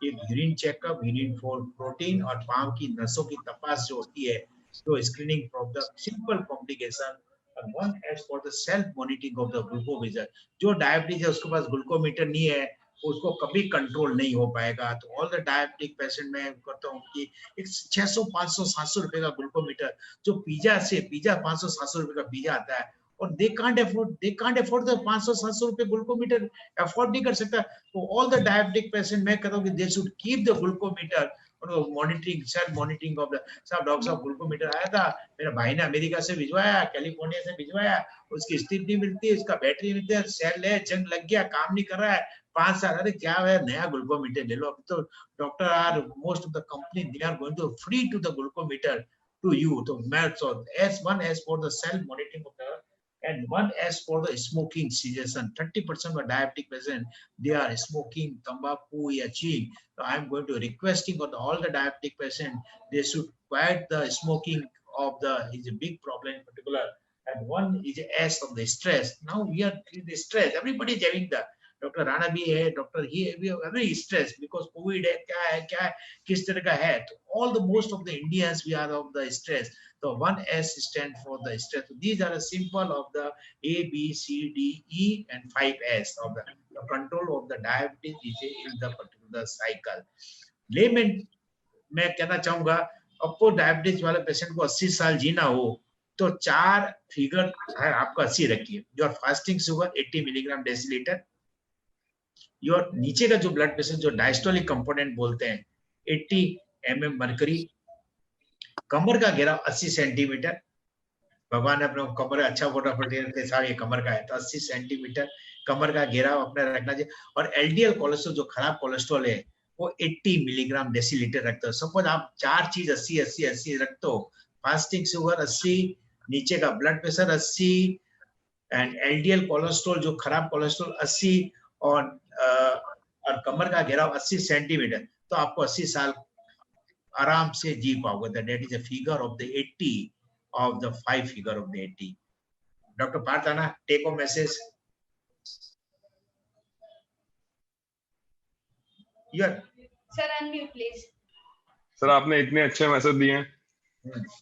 एक urine checkup, urine for protein और पाँव की नसों की तपास जो होती है तो screening for the simple complication. and one as for the self monitoring of the glucometer. जो डायबिटीज है उसके पास ग्लूकोमीटर नहीं है उसको कभी कंट्रोल नहीं हो पाएगा. तो ऑल द डायबिटिक पेशेंट में करता हूँ कि एक 600 500 700 रुपए का ग्लूकोमीटर जो पिज्जा 500 700 रुपए का पिज्जा आता है और they can't afford the 500 700 रुपए ग्लूकोमीटर अफोर्ड नहीं कर सकता. तो ऑल द डायबिटिक पेशेंट मैं कहता हूँ कि they should keep the glucometer monitoring self monitoring of the साहब डॉक्टर साहब ग्लूकोमीटर आया था मेरा भाई ने अमेरिका से भिजवाया कैलिफोर्निया से भिजवाया उसकी स्थिति नहीं मिलती है इसका बैटरी मिलती है सेल है जंग लग गया काम नहीं कर रहा है 5 साल. अरे क्या है नया ग्लूकोमीटर ले लो. अब तो doctor are most of the company they are going to free to the glucometer to you. तो मैं so S1 as for the self monitoring of the and one as for the smoking cessation. 30% of diabetic patient they are smoking tobacco or chewing. So I am going to requesting for all the diabetic patient they should quiet the smoking of the is a big problem in particular. And one is S of the stress. Now we are in the stress. Everybody is having the doctor Rana भी है doctor ही very stress because Covid है क्या है किस तरह का है. तो all the most of the Indians we are of the stress. तो 1S stand for the stress. So these are a symbol of the A, B, C, D, E and 5S of the control of the diabetes is in the particular cycle. Lemon मैं कहना चाहूंगा आपको diabetes वाले patient को 80 साल जीना हो तो 4 figure है आपका 80 रखिए. Your fasting sugar 80 milligram decilitre. Your नीचे का जो ब्लड प्रेशर जो डायस्टोलिक कंपोनेंट बोलते हैं 80 mm मर्करी. कमर का घेराव 80 सेंटीमीटर. भगवान ने अपने कमर अच्छा फोटा फटे साहब ये कमर का है तो 80 सेंटीमीटर कमर का घेराव अपने रखना चाहिए. और एलडीएल कोलेस्ट्रॉल जो खराब कोलेस्ट्रॉल है वो 80 मिलीग्राम डेसीलीटर रखते हो. सपोज आप 4 चीज 80 रखते हो. फास्टिंग शुगर 80, नीचे का blood pressure 80 and LDL cholesterol जो खराब कोलेस्ट्रॉल 80 और कमर का घेराव 80 सेंटीमीटर. तो आपको 80 साल आराम से जी पाओगे. That is a figure of the 80 of the 5 figure of the 80. Doctor Parthana take home message. Sir unmute please. Sir आपने इतने अच्छे मैसेज दिए हैं.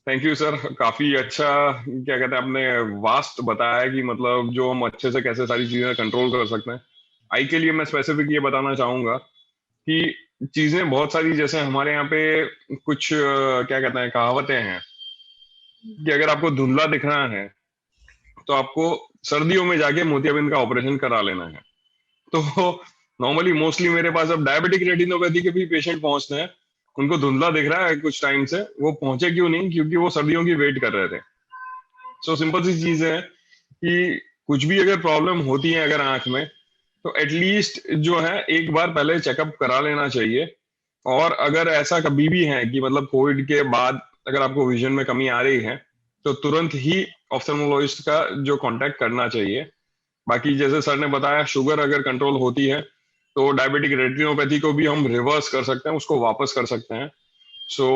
Thank you sir. काफी अच्छा क्या कहते हैं आपने वास्ट बताया कि मतलब जो हम अच्छे से कैसे सारी चीजें कंट्रोल कर सकते हैं. आई के लिए मैं स्पेसिफिक ये बताना चाहूंगा कि चीजें बहुत सारी जैसे हमारे यहाँ पे कुछ क्या कहते हैं कहावतें हैं कि अगर आपको धुंधला दिखना है तो आपको सर्दियों में जाके मोतियाबिंद का ऑपरेशन करा लेना है. तो नॉर्मली मोस्टली मेरे पास अब डायबिटिक रेटिनोपैथी के भी पेशेंट पहुंचते हैं, उनको धुंधला दिख रहा है कुछ टाइम से, वो पहुंचे क्यों नहीं? क्योंकि वो सर्दियों की वेट कर रहे थे। सो सिंपल सी चीज है कि कुछ भी अगर प्रॉब्लम होती है अगर आंख में, तो एटलीस्ट जो है एक बार पहले चेकअप करा लेना चाहिए। और अगर ऐसा कभी भी है कि मतलब कोविड के बाद अगर आपको विजन में कमी आ रही है, तो तुरंत ही ऑप्थेल्मोलॉजिस्ट का जो कांटेक्ट करना चाहिए। बाकी जैसे सर ने बताया, शुगर अगर कंट्रोल होती है तो डायबिटिक रेटिनोपैथी को भी हम रिवर्स कर सकते हैं, उसको वापस कर सकते हैं। सो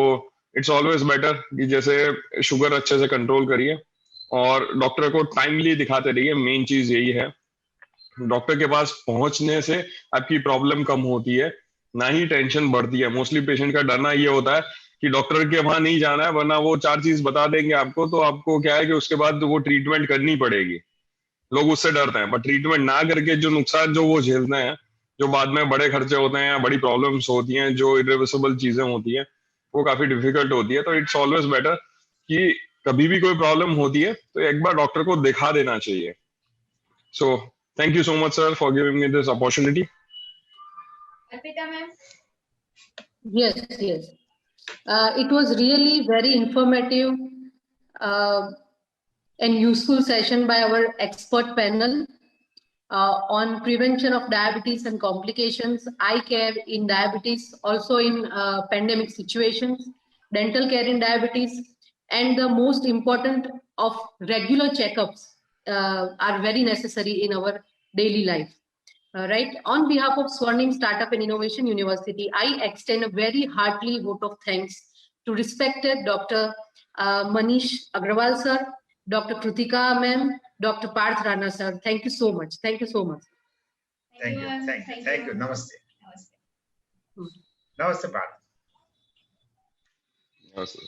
इट्स ऑलवेज बेटर कि जैसे शुगर अच्छे से कंट्रोल करिए और डॉक्टर को टाइमली दिखाते रहिए। मेन चीज यही है, डॉक्टर के पास पहुंचने से आपकी प्रॉब्लम कम होती है, ना ही टेंशन बढ़ती है। मोस्टली पेशेंट का डरना ये होता है कि डॉक्टर के वहां नहीं जाना है, वरना वो 4 चीज बता देंगे आपको, तो आपको क्या है कि उसके बाद वो ट्रीटमेंट करनी पड़ेगी। लोग उससे डरते हैं, बट ट्रीटमेंट ना करके जो नुकसान जो वो झेलते हैं, जो बाद में बड़े खर्चे होते हैं या बड़ी प्रॉब्लम्स होती हैं, जो इरिवर्सिबल चीजें होती हैं, वो काफी डिफिकल्ट होती है। तो इट्स ऑलवेज बेटर कि कभी भी कोई प्रॉब्लम होती है तो एक बार डॉक्टर को दिखा देना चाहिए। So thank you so much sir for giving me this opportunity. Arpita ma'am. Yes, yes. It was really very informative and useful session by our expert panel on prevention of diabetes and complications, eye care in diabetes, also in pandemic situations, dental care in diabetes, and the most important of regular checkups are very necessary in our daily life. Right. On behalf of Swarnim Startup and Innovation University, I extend a very hearty vote of thanks to respected Dr. Manish Agrawal sir, Dr. Krutika ma'am, Dr. Parth Rana sir. Thank you so much. Thank you so much. Thank you. ma'am. Thank you. Namaste. Namaste. Namaste, Parth. Yes, sir.